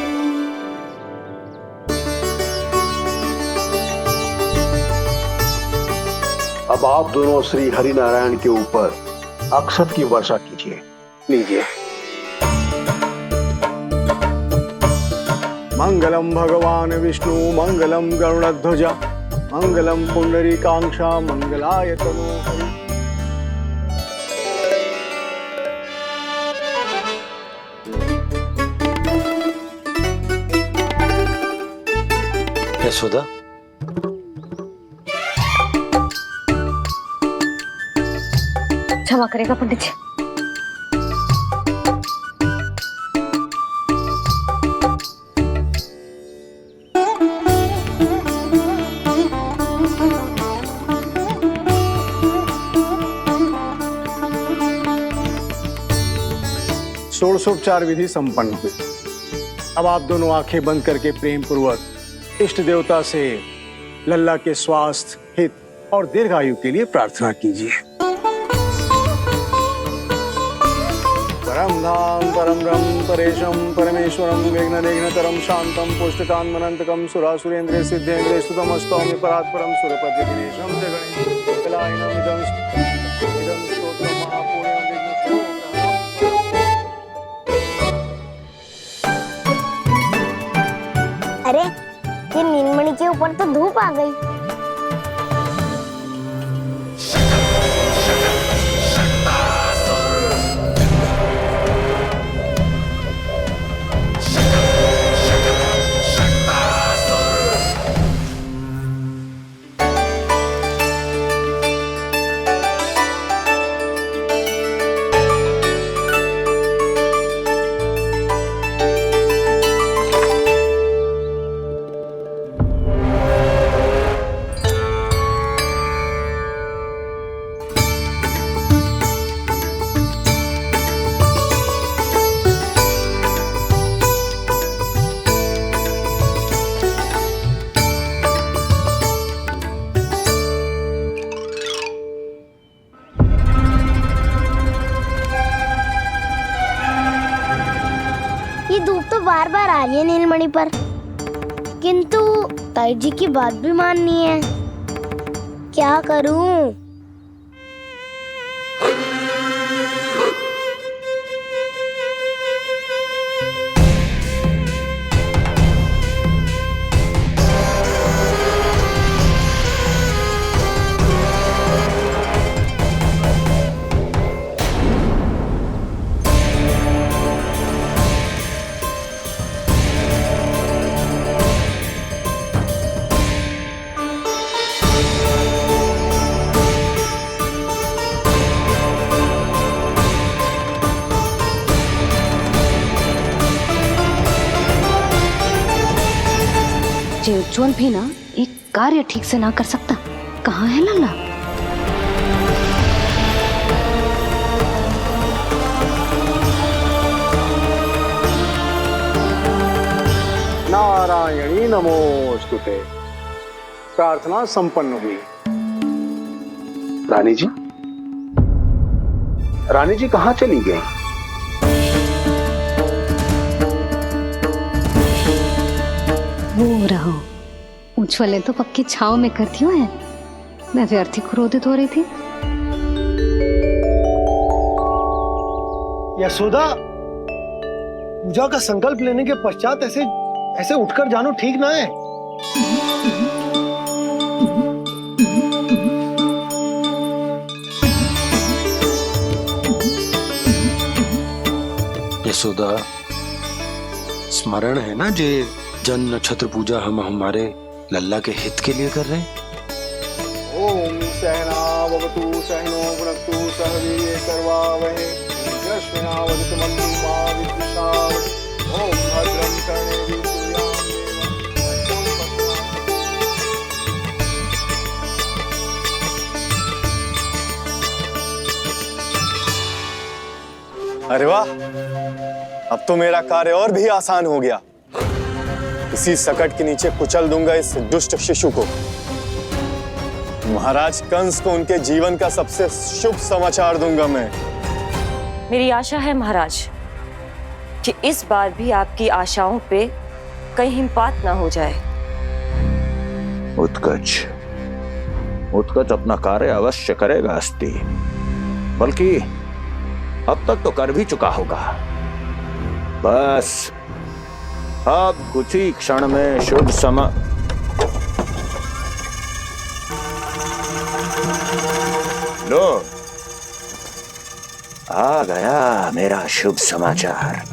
अब आप दोनों श्री हरि नारायण के ऊपर अक्षत की वर्षा कीजिए। लीजिए। मंगलम भगवान विष्णु मंगलम गरुड़ध्वजा मंगलम पुंडरीकाक्षा मंगलाय तनोहरि। यशोदा, क्षमा करेगा पंडित जी। षोडशोपचार विधि संपन्न हुई। अब आप दोनों आंखें बंद करके प्रेम पूर्वक इष्ट देवता से लल्ला के स्वास्थ्य, हित और दीर्घायु के लिए प्रार्थना कीजिए। परम धाम परम ब्रह्म परेशम परमेश्वरम विघ्न निघ्नकरम शांतम पुष्टकान्मनंतकम सुरासुरेंद्र सिद्धेंद्र स्तुतम स्तौम्य परात्परम सुरपति दिनेशम जगणेश कलायनम इदं स्तोत्रम महापुण्यम विघ्न। अरे ये नीलमणि के ऊपर तो धूप आ गई। तो बार बार आ रही है नीलमणि पर, किंतु ताई जी की बात भी माननी है। क्या करूं? उज्जवल भी ना एक कार्य ठीक से ना कर सकता। कहाँ है लल्ला? नारायणी नमोस्तुते। प्रार्थना संपन्न हुई। रानी जी, रानी जी कहाँ चली गई? वो रहो, उज्जवल तो पक्की छाव में करती हुए है। मैं व्यर्थ ही क्रोधित हो रही थी। यशोदा, पूजा का संकल्प लेने के पश्चात ऐसे ऐसे उठकर जानो ठीक ना है। यशोदा, स्मरण है ना जे जन नक्षत्र पूजा हम हमारे लल्ला के हित के लिए कर रहे हैं। ओम सहनावतु सहनो भुनक्तु सह वीर्यं करवावहै तेजस्विनावधीतमस्तु मा विद्विषावहै। ओम भद्रं कर्णेभिः अरे वाह, अब तो मेरा कार्य और भी आसान हो गया। इसी सकट के नीचे कुचल दूंगा इस दुष्ट शिशु को। महाराज कंस को उनके जीवन का सबसे शुभ समाचार दूंगा मैं। मेरी आशा है महाराज कि इस बार भी आपकी आशाओं पे कहीं हिमपात ना हो जाए। उत्कच, उत्कच अपना कार्य अवश्य करेगा अस्ति, बल्कि अब तक तो कर भी चुका होगा। बस अब कुछ ही क्षण में शुभ समय। लो, आ गया मेरा शुभ समाचार।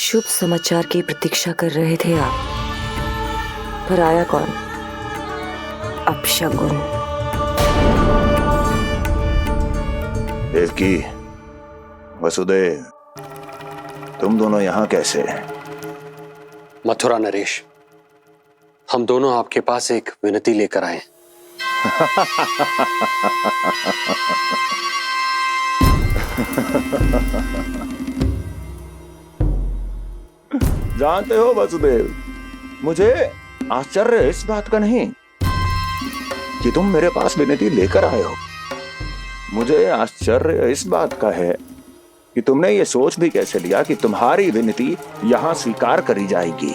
शुभ समाचार की प्रतीक्षा कर रहे थे आप, पर आया कौन? अपशगुन। देवकी, वसुदेव, तुम दोनों यहाँ कैसे? मथुरा नरेश, हम दोनों आपके पास एक विनती लेकर आए। जानते हो वसुदेव, मुझे आश्चर्य इस बात का नहीं कि तुम मेरे पास विनती लेकर आए हो। मुझे आश्चर्य इस बात का है कि तुमने ये सोच भी कैसे लिया कि तुम्हारी विनती यहाँ स्वीकार करी जाएगी।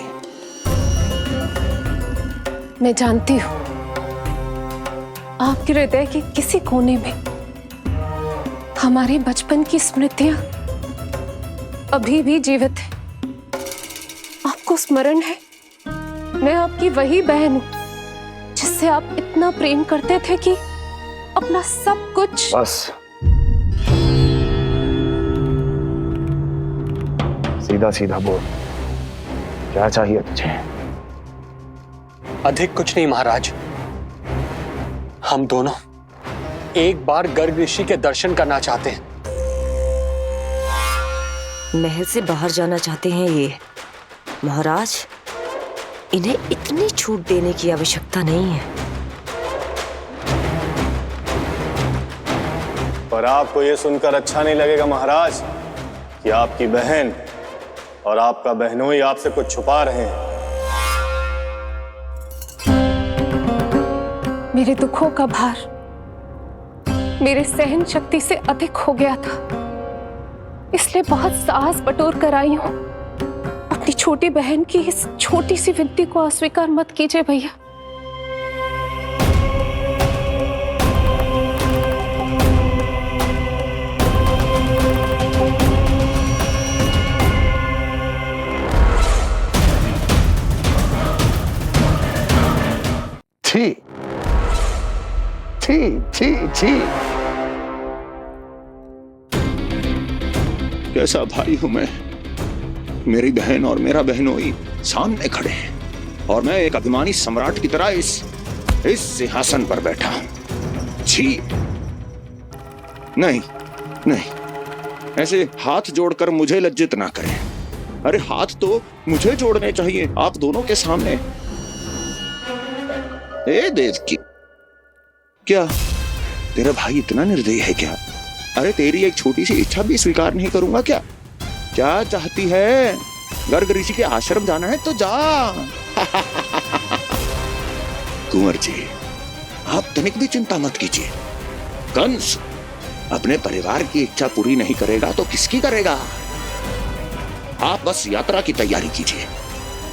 मैं जानती हूँ आपके हृदय के किसी कोने में हमारे बचपन की स्मृतियां अभी भी जीवित है। आपको स्मरण है, मैं आपकी वही बहन हूं जिससे आप इतना प्रेम करते थे कि अपना सब कुछ। बस सीधा सीधा बोल, क्या चाहिए तुझे? अधिक कुछ नहीं महाराज, हम दोनों एक बार गर्ग ऋषि के दर्शन करना चाहते हैं। महल से बाहर जाना चाहते हैं ये। महाराज, इन्हें इतनी छूट देने की आवश्यकता नहीं है। पर आपको ये सुनकर अच्छा नहीं लगेगा महाराज कि आपकी बहन और आपका बहनोई आपसे कुछ छुपा रहे हैं। मेरे दुखों का भार मेरे सहन शक्ति से अधिक हो गया था, इसलिए बहुत साहस बटोर कर आई हूं। अपनी छोटी बहन की इस छोटी सी विनती को अस्वीकार मत कीजिए भैया। छी छी छी छी, कैसा भाई हूं मैं। मेरी बहन और मेरा बहनोई सामने खड़े हैं और मैं एक अभिमानी सम्राट की तरह इस सिंहासन पर बैठा हूं। छी, नहीं नहीं, ऐसे हाथ जोड़कर मुझे लज्जित ना करें। अरे हाथ तो मुझे जोड़ने चाहिए आप दोनों के सामने। ए देवकी, क्या तेरा भाई इतना निर्दयी है क्या? अरे तेरी एक छोटी सी इच्छा भी स्वीकार नहीं करूंगा क्या? क्या चाहती है? गर्ग ऋषि के आश्रम जाना है तो जा। कुंवर जी, आप तनिक भी चिंता मत कीजिए। कंस अपने परिवार की इच्छा पूरी नहीं करेगा तो किसकी करेगा? आप बस यात्रा की तैयारी कीजिए,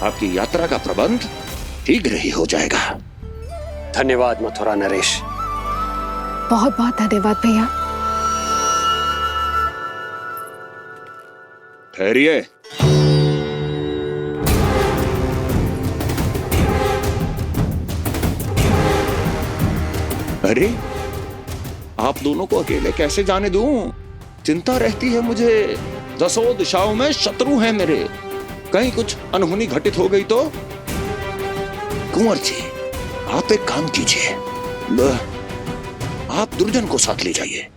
आपकी यात्रा का प्रबंध शीघ्र ही हो जाएगा। धन्यवाद मथुरा नरेश। बहुत बहुत धन्यवाद भैया। ठहरिए। अरे आप दोनों को अकेले कैसे जाने दूं? चिंता रहती है मुझे। दसों दिशाओं में शत्रु हैं मेरे, कहीं कुछ अनहोनी घटित हो गई तो? कुंवर जी, आप एक काम कीजिए, आप दुर्जन को साथ ले जाइए।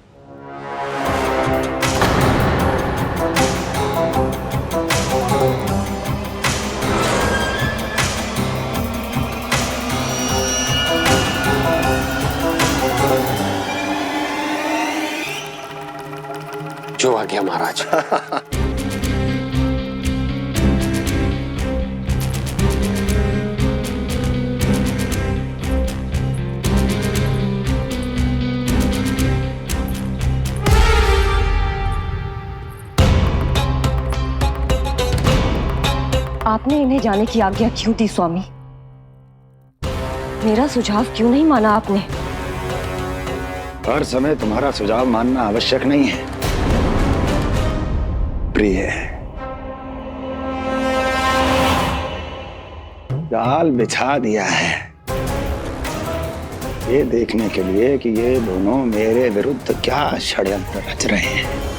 जो आ गया महाराज। आपने इन्हें जाने की आज्ञा क्यों दी स्वामी? मेरा सुझाव क्यों नहीं माना आपने? हर समय तुम्हारा सुझाव मानना आवश्यक नहीं है प्रिय। जाल बिछा दिया है ये देखने के लिए कि ये दोनों मेरे विरुद्ध क्या षड्यंत्र रच रहे हैं।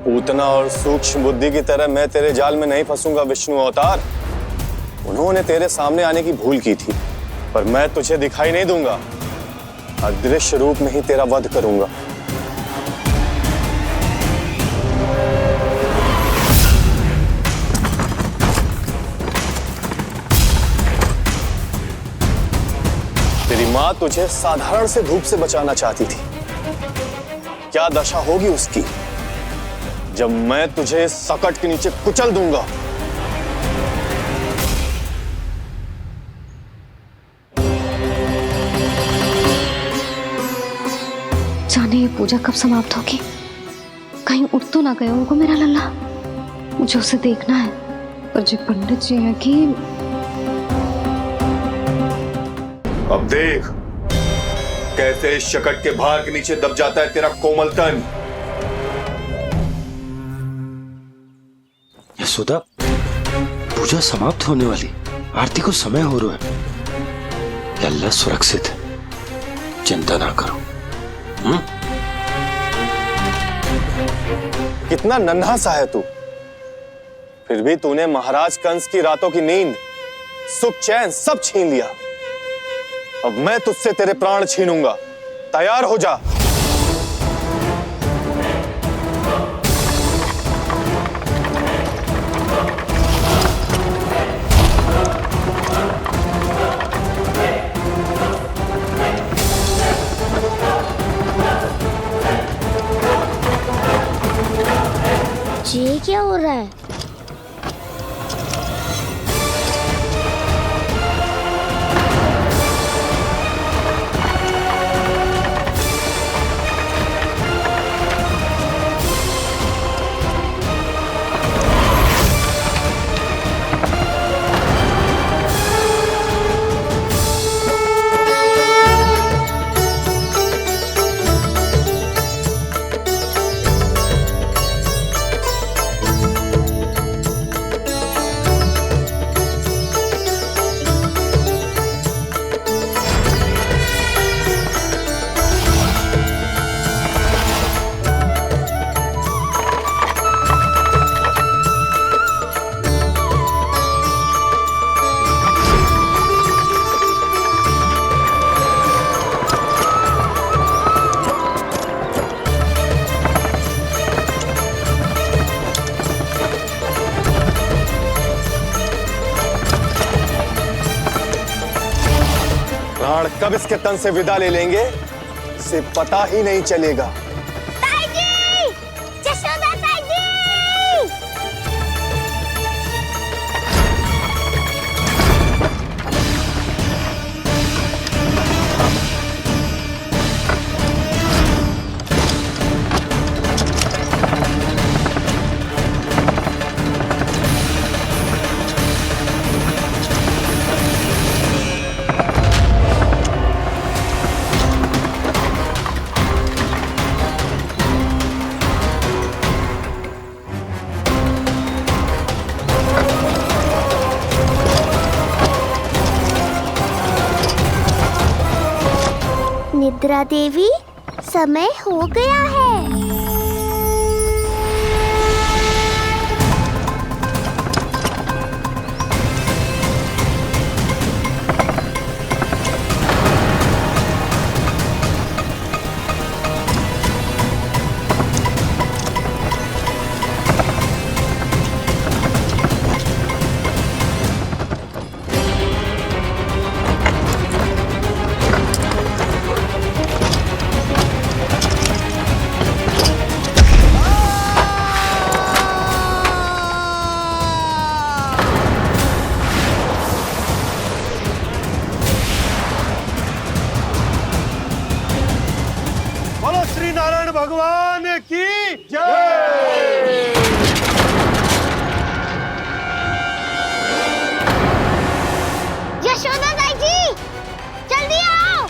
पूतना और सूक्ष्म बुद्धि की तरह मैं तेरे जाल में नहीं फंसूंगा विष्णु अवतार। उन्होंने तेरे सामने आने की भूल की थी, पर मैं तुझे दिखाई नहीं दूंगा। अदृश्य रूप में ही तेरा वध करूंगा। तेरी मां तुझे साधारण से धूप से बचाना चाहती थी। क्या दशा होगी उसकी जब मैं तुझे सकट के नीचे कुचल दूंगा। जाने ये पूजा कब समाप्त होगी? कहीं उठ तो ना गया होगा मेरा लल्ला। मुझे उसे देखना है। पर जो पंडित जी है कि अब देख कैसे इस शकट के भार के नीचे दब जाता है तेरा कोमल तन। यशोदा, पूजा समाप्त होने वाली, आरती को समय हो रहा है। लल्ला सुरक्षित है, चिंता ना करो। कितना नन्हा सा है तू, फिर भी तूने महाराज कंस की रातों की नींद सुख चैन सब छीन लिया। अब मैं तुझसे तेरे प्राण छीनूंगा। तैयार हो जा। ये क्या हो रहा है? प्राण कब इसके तन से विदा ले लेंगे इसे पता ही नहीं चलेगा। ताई जी! जशोदा ताई जी! निद्रा देवी, समय हो गया है। बोलो श्री नारायण भगवान की जय। यशोदा ताई जी, जल्दी आओ।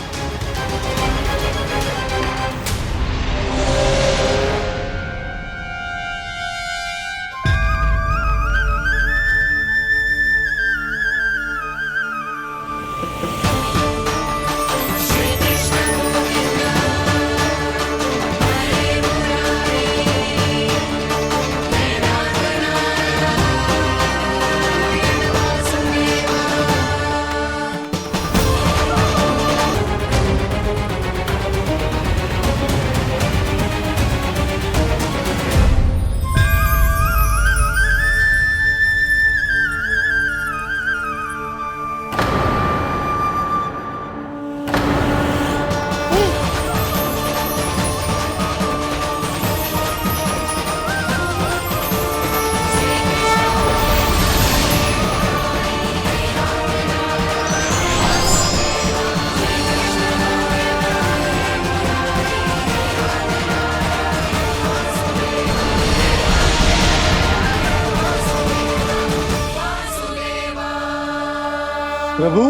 प्रभु,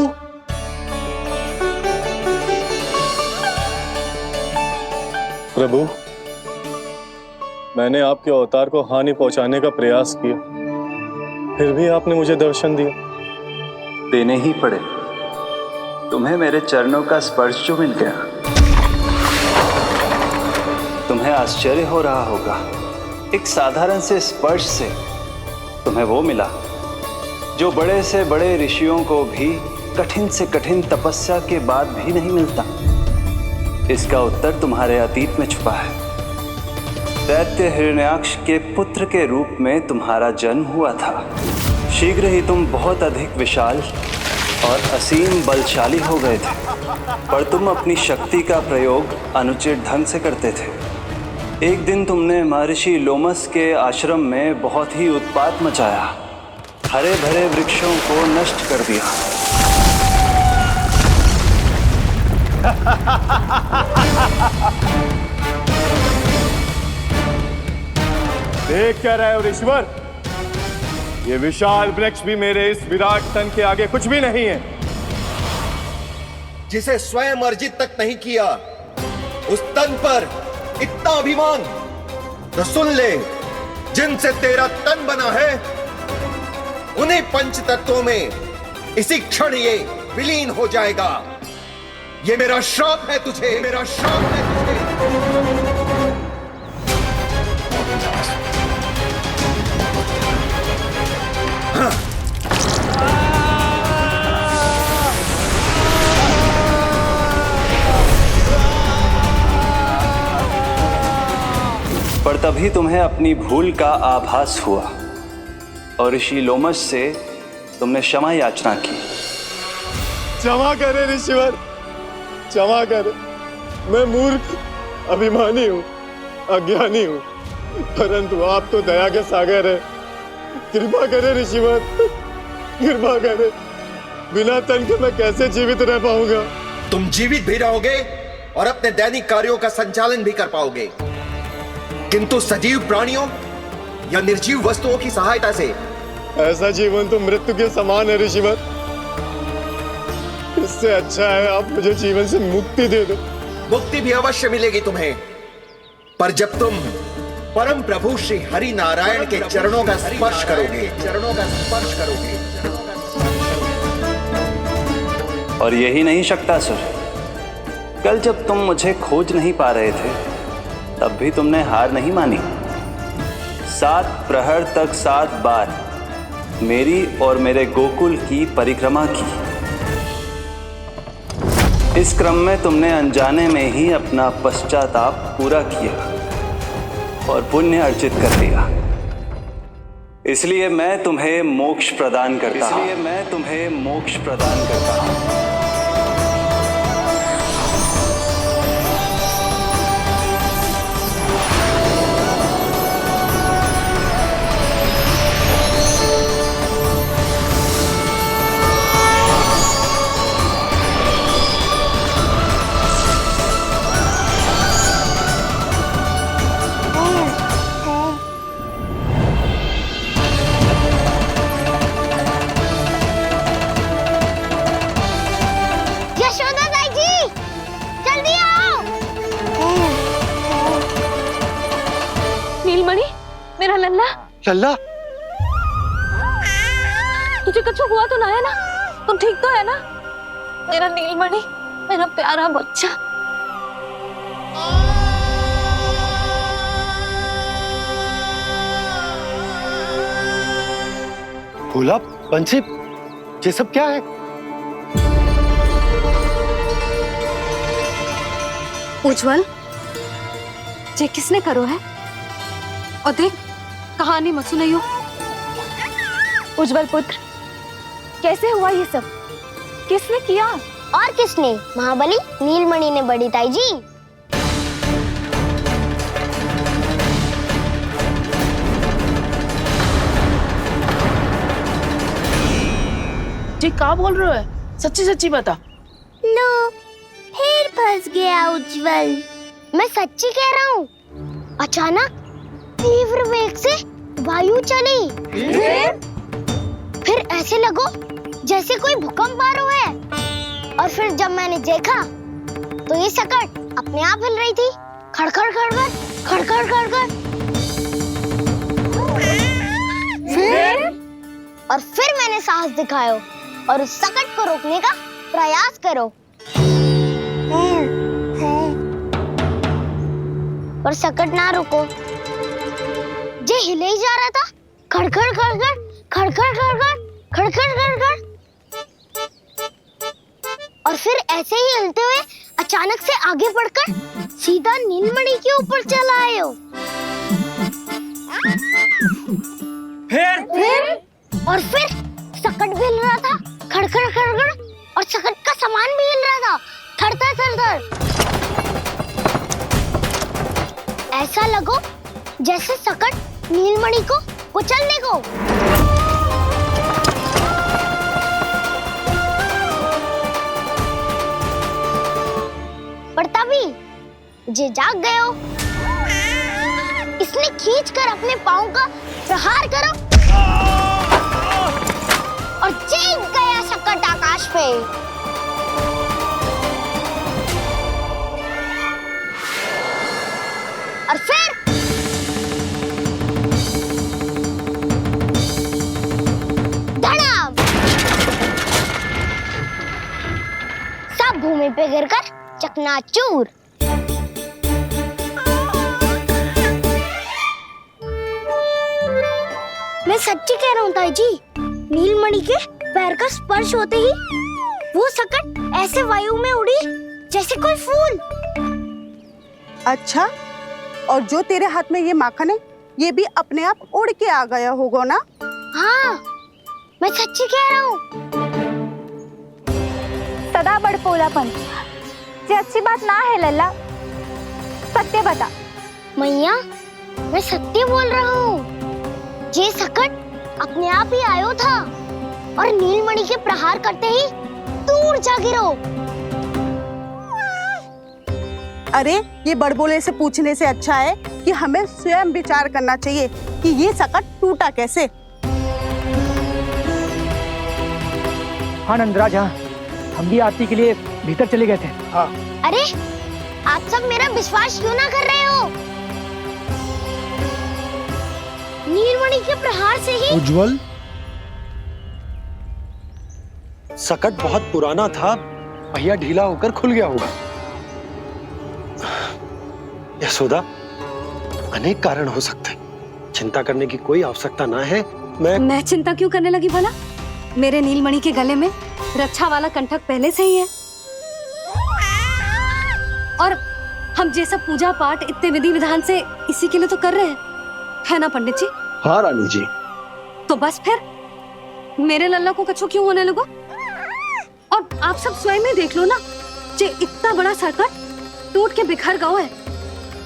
प्रभु, मैंने आपके अवतार को हानि पहुंचाने का प्रयास किया, फिर भी आपने मुझे दर्शन दिया। देने ही पड़े। तुम्हें मेरे चरणों का स्पर्श जो मिल गया, तुम्हें आश्चर्य हो रहा होगा। एक साधारण से स्पर्श से तुम्हें वो मिला जो बड़े से बड़े ऋषियों को भी कठिन से कठिन तपस्या के बाद भी नहीं मिलता? इसका उत्तर तुम्हारे अतीत में छुपा है। दैत्य हिरण्याक्ष के पुत्र के रूप में तुम्हारा जन्म हुआ था। शीघ्र ही तुम बहुत अधिक विशाल और असीम बलशाली हो गए थे, पर तुम अपनी शक्ति का प्रयोग अनुचित ढंग से करते थे। एक दिन तुमने महर्षि लोमस के आश्रम में बहुत ही उत्पात मचाया, हरे भरे वृक्षों को नष्ट कर दिया। देख क्या रहे हो ऋषिवर? ये विशाल वृक्ष भी मेरे इस विराट तन के आगे कुछ भी नहीं है। जिसे स्वयं अर्जित तक नहीं किया, उस तन पर इतना अभिमान, तो सुन ले, जिनसे तेरा तन बना है उन्हीं पंच तत्वों में इसी क्षण ये विलीन हो जाएगा। ये मेरा श्राप है तुझे, मेरा श्राप है तुझे। पर तभी तुम्हें अपनी भूल का आभास हुआ और ऋषि लोमस से तुमने क्षमा याचना की। क्षमा करे ऋषिवर, क्षमा करे। मैं मूर्ख, अभिमानी हूँ, अज्ञानी हूँ, परंतु आप तो दया के सागर है। कृपा करे ऋषिवर, कृपा करे। बिना तन के मैं कैसे जीवित रह पाऊंगा? तुम जीवित भी रहोगे और अपने दैनिक कार्यों का संचालन भी कर पाओगे, किंतु सजीव प्राणियों या निर्जीव वस्तुओं की सहायता से ऐसा जीवन तो मृत्यु के समान है ऋषिवर। इससे अच्छा है आप मुझे जीवन से मुक्ति दे दो। मुक्ति भी अवश्य मिलेगी तुम्हें, पर जब तुम परम प्रभु श्री हरि नारायण के चरणों का स्पर्श करोगे, चरणों का स्पर्श करोगे। और यही नहीं शक्तासुर, कल जब तुम मुझे खोज नहीं पा रहे थे, तब भी तुमने हार नहीं मानी। 7 प्रहर तक 7 बार मेरी और मेरे गोकुल की परिक्रमा की। इस क्रम में तुमने अनजाने में ही अपना पश्चाताप पूरा किया और पुण्य अर्जित कर लिया। इसलिए मैं तुम्हें मोक्ष प्रदान करता हूं। इसलिए मैं तुम्हें मोक्ष प्रदान करता हूं। मेरा लल्ला, लल्ला, तुझे कुछ हुआ तो ना है ना? तुम ठीक तो है ना? मेरा नीलमणि, मेरा प्यारा बच्चा। भोला, बंसी, ये सब क्या है? उज्जवल, ये किसने करो है? और देख, कहानी मत सुनाइयो। उज्जवल पुत्र, कैसे हुआ ये सब? किसने किया? और किसने? महाबली नीलमणि ने बड़ी ताई जी। जी क्या बोल रहे हो? सच्ची सच्ची बता। लो, फिर फंस गया उज्जवल। मैं सच्ची कह रहा हूँ। अचानक तीव्र वेग से वायु चली, फिर ऐसे लगो जैसे कोई भूकंप आ रहा है। और फिर जब मैंने देखा तो ये सकट अपने आप हिल रही थी, खड़खड़ खड़खड़ खड़खड़ खड़खड़। फिर मैंने साहस दिखाया और उस सकट को रोकने का प्रयास करो, पर सकट ना रुको। जे हिले ही जा रहा था, खड़खड़ खड़खड़ खड़खड़ खड़खड़ खड़खड़ खड़खड़, और फिर ऐसे ही हिलते हुए अचानक से आगे बढ़कर सीधा नीलमणि के ऊपर चला आए हो। फिर और फिर सकट भी हिल रहा था, खड़खड़ खड़खड़, और सकट का सामान भी हिल रहा था, थरथर थरथर। ऐसा लगो जैसे सकट नीलमणि को कुचलने को। पर तभी जे जाग गए हो, इसने खींचकर अपने पाँव का प्रहार करो और चीख गया सकट आकाश पे। और फिर धड़ाम, सब भूमि पे गिरकर चकनाचूर। मैं सच्ची कह रहा हूँ ताई जी, नीलमणि के पैर का स्पर्श होते ही वो सकट ऐसे वायु में उड़ी जैसे कोई फूल। अच्छा, और जो तेरे हाथ में ये माखन है, ये भी अपने आप उड़ के आ गया होगा ना? हाँ, मैं सच्ची कह रहा हूँ। सदा बड़पोलापन, ये अच्छी बात ना है लल्ला, सत्य बता। मैया, मैं सत्य बोल रहा हूँ। ये सकट अपने आप ही आयो था और नीलमणि के प्रहार करते ही दूर जा गिरो। अरे, ये बड़बोले से पूछने से अच्छा है कि हमें स्वयं विचार करना चाहिए कि ये सकट टूटा कैसे। हाँ नंदराज, हाँ, हम भी आरती के लिए भीतर चले गए थे। हाँ। अरे, आप सब मेरा विश्वास क्यों ना कर रहे हो? नीलमणि के प्रहार से ही उज्जवल, सकट बहुत पुराना था, पहिया ढीला होकर खुल गया होगा। यशोदा, अनेक कारण हो सकते हैं, चिंता करने की कोई आवश्यकता ना है। मैं चिंता क्यों करने लगी भला? मेरे नीलमणि के गले में रक्षा वाला कंठक पहले से ही है, और हम ये सब पूजा पाठ इतने विधि विधान से इसी के लिए तो कर रहे हैं, है ना पंडित जी? हाँ रानी जी। तो बस फिर मेरे लल्ला को कछु क्यों होने लगो? और आप सब स्वयं ही देख लो ना, जे इतना बड़ा सकट टूट के बिखर गया है,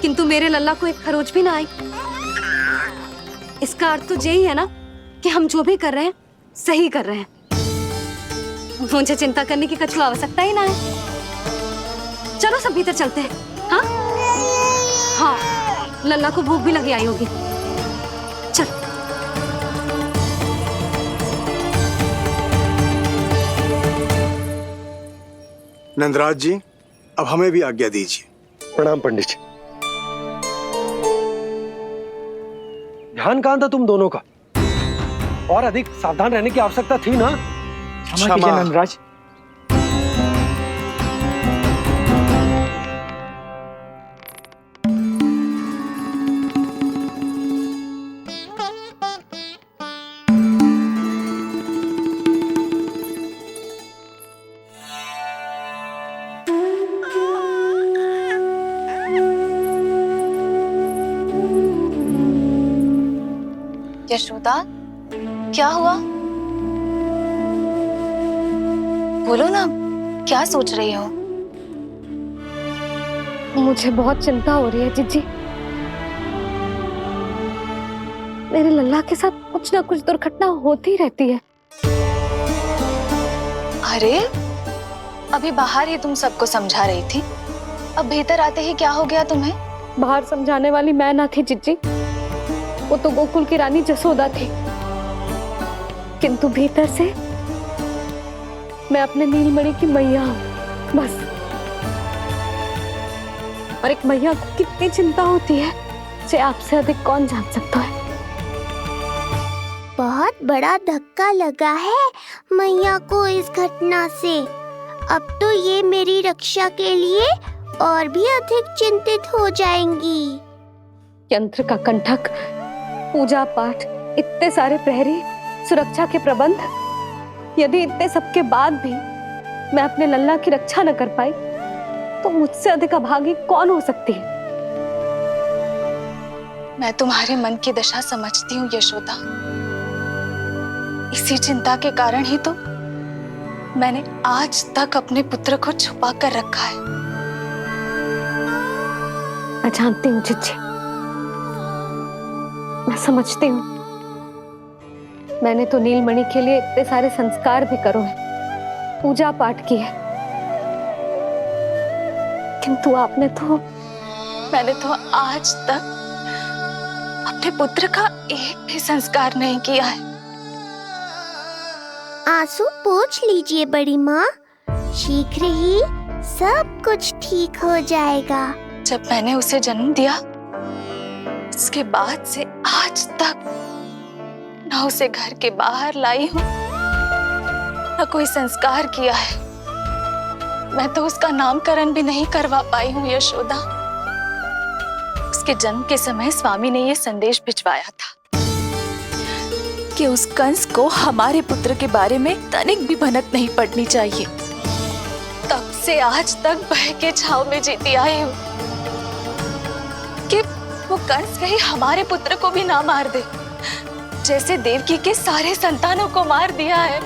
किंतु मेरे लल्ला को एक खरोच भी ना आई। इसका अर्थ तो यही है ना कि हम जो भी कर रहे हैं सही कर रहे हैं। मुझे चिंता करने की कछु आवश्यकता ही ना है। चलो सब भीतर चलते हैं। हाँ हाँ, लल्ला को भूख भी लगी आई होगी। चल। नंदराज जी, अब हमें भी आज्ञा दीजिए। प्रणाम पंडित जी। ध्यान कहाँ था तुम दोनों का? और अधिक सावधान रहने की आवश्यकता थी ना? क्षमा कीजिए नंदराज। यशोदा, क्या हुआ? बोलो ना, क्या सोच रही हो? मुझे बहुत चिंता हो रही है जीजी। मेरे लल्ला के साथ कुछ ना कुछ दुर्घटना होती रहती है। अरे, अभी बाहर ही तुम सबको समझा रही थी, अब भीतर आते ही क्या हो गया तुम्हें? बाहर समझाने वाली मैं ना थी जीजी, वो तो गोकुल की रानी जसोदा थी, किंतु भीतर से मैं अपने नीलमणि की मैया हूँ, बस। और एक मैया को कितनी चिंता होती है, से आपसे अधिक कौन जान सकता है। बहुत बड़ा धक्का लगा है मैया को इस घटना से। अब तो ये मेरी रक्षा के लिए और भी अधिक चिंतित हो जाएंगी। यंत्र का कंठक, पूजा पाठ, इतने सारे प्रहरी, सुरक्षा के प्रबंध, यदि इतने सबके बाद भी मैं अपने लल्ला की रक्षा न कर पाई तो मुझसे अधिक अभागी कौन हो सकती है? मैं तुम्हारे मन की दशा समझती हूँ यशोदा। इसी चिंता के कारण ही तो मैंने आज तक अपने पुत्र को छुपा कर रखा है। मैं जानती हूँ चिच्ची, मैं समझती हूँ। मैंने तो नीलमणि के लिए इतने सारे संस्कार भी करो है, पूजा पाठ की है, किंतु मैंने तो आज तक अपने पुत्र का एक भी संस्कार नहीं किया है। आंसू पोंछ लीजिए बड़ी माँ, शीघ्र ही सब कुछ ठीक हो जाएगा। जब मैंने उसे जन्म दिया उसके बाद से आज तक न उसे घर के बाहर लाई हूँ न कोई संस्कार किया है। मैं तो उसका नामकरण भी नहीं करवा पाई हूँ यशोदा। उसके जन्म के समय स्वामी ने यह संदेश भिजवाया था कि उस कंस को हमारे पुत्र के बारे में तनिक भी भनक नहीं पड़नी चाहिए। तब से आज तक भय के छाव में जीती आई हूँ कि वो कंस कहीं हमारे पुत्र को भी ना मार दे, जैसे देवकी के सारे संतानों को मार दिया है।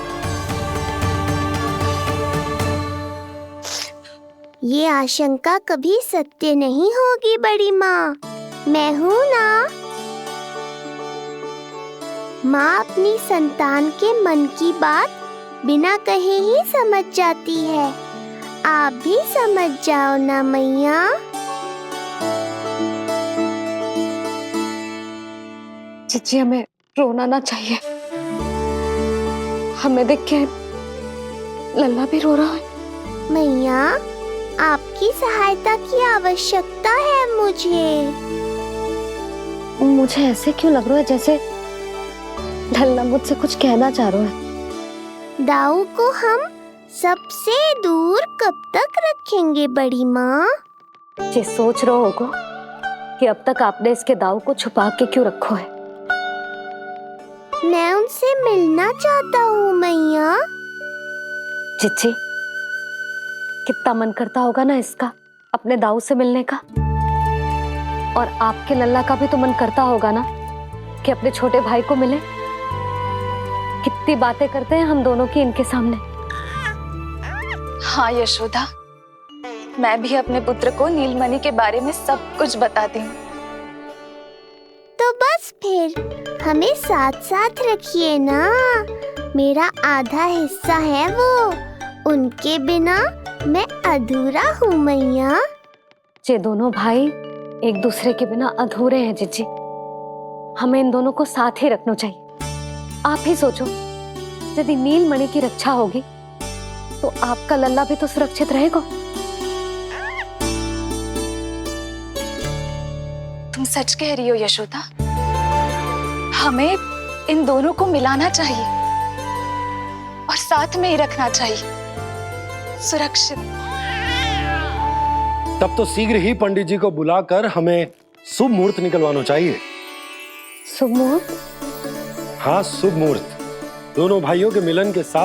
ये आशंका कभी सत्य नहीं होगी बड़ी माँ, मैं हूँ ना। माँ अपनी संतान के मन की बात बिना कहे ही समझ जाती है। आप भी समझ जाओ ना मैया। चिच्ची, हमें रोना ना चाहिए। हमें देख के लल्ला भी रो रहा है। मैया, आपकी सहायता की आवश्यकता है मुझे ऐसे क्यों लग रहा है जैसे लल्ला मुझसे कुछ कहना चाह रहा है। दाऊ को हम सबसे दूर कब तक रखेंगे बड़ी माँ? ये सोच रहे होगो कि अब तक आपने इसके दाऊ को छुपा के क्यों रखो है। मैं उनसे मिलना चाहता हूँ मैया। चिच्ची, कितना मन करता होगा ना इसका अपने दाऊ से मिलने का। और आपके लल्ला का भी तो मन करता होगा ना कि अपने छोटे भाई को मिले। कितनी बातें करते हैं हम दोनों की इनके सामने। हाँ यशोदा, मैं भी अपने पुत्र को नीलमणि के बारे में सब कुछ बताती हूँ। तो बस फिर हमें साथ साथ रखिए ना। मेरा आधा हिस्सा है वो, उनके बिना मैं अधूरा हूँ मैया। ये दोनों भाई एक दूसरे के बिना अधूरे हैं जिज्जी। हमें इन दोनों को साथ ही रखना चाहिए। आप ही सोचो, यदि नीलमणि की रक्षा होगी तो आपका लल्ला भी तो सुरक्षित रहेगा। तुम सच कह रही हो यशोदा। हमें इन दोनों को मिलाना चाहिए और साथ में ही रखना चाहिए, सुरक्षित। तब तो शीघ्र ही पंडित जी को बुलाकर हमें शुभ मुहूर्त निकलवाना चाहिए। शुभ मुहूर्त? हाँ, शुभ मुहूर्त। दोनों भाइयों के मिलन के साथ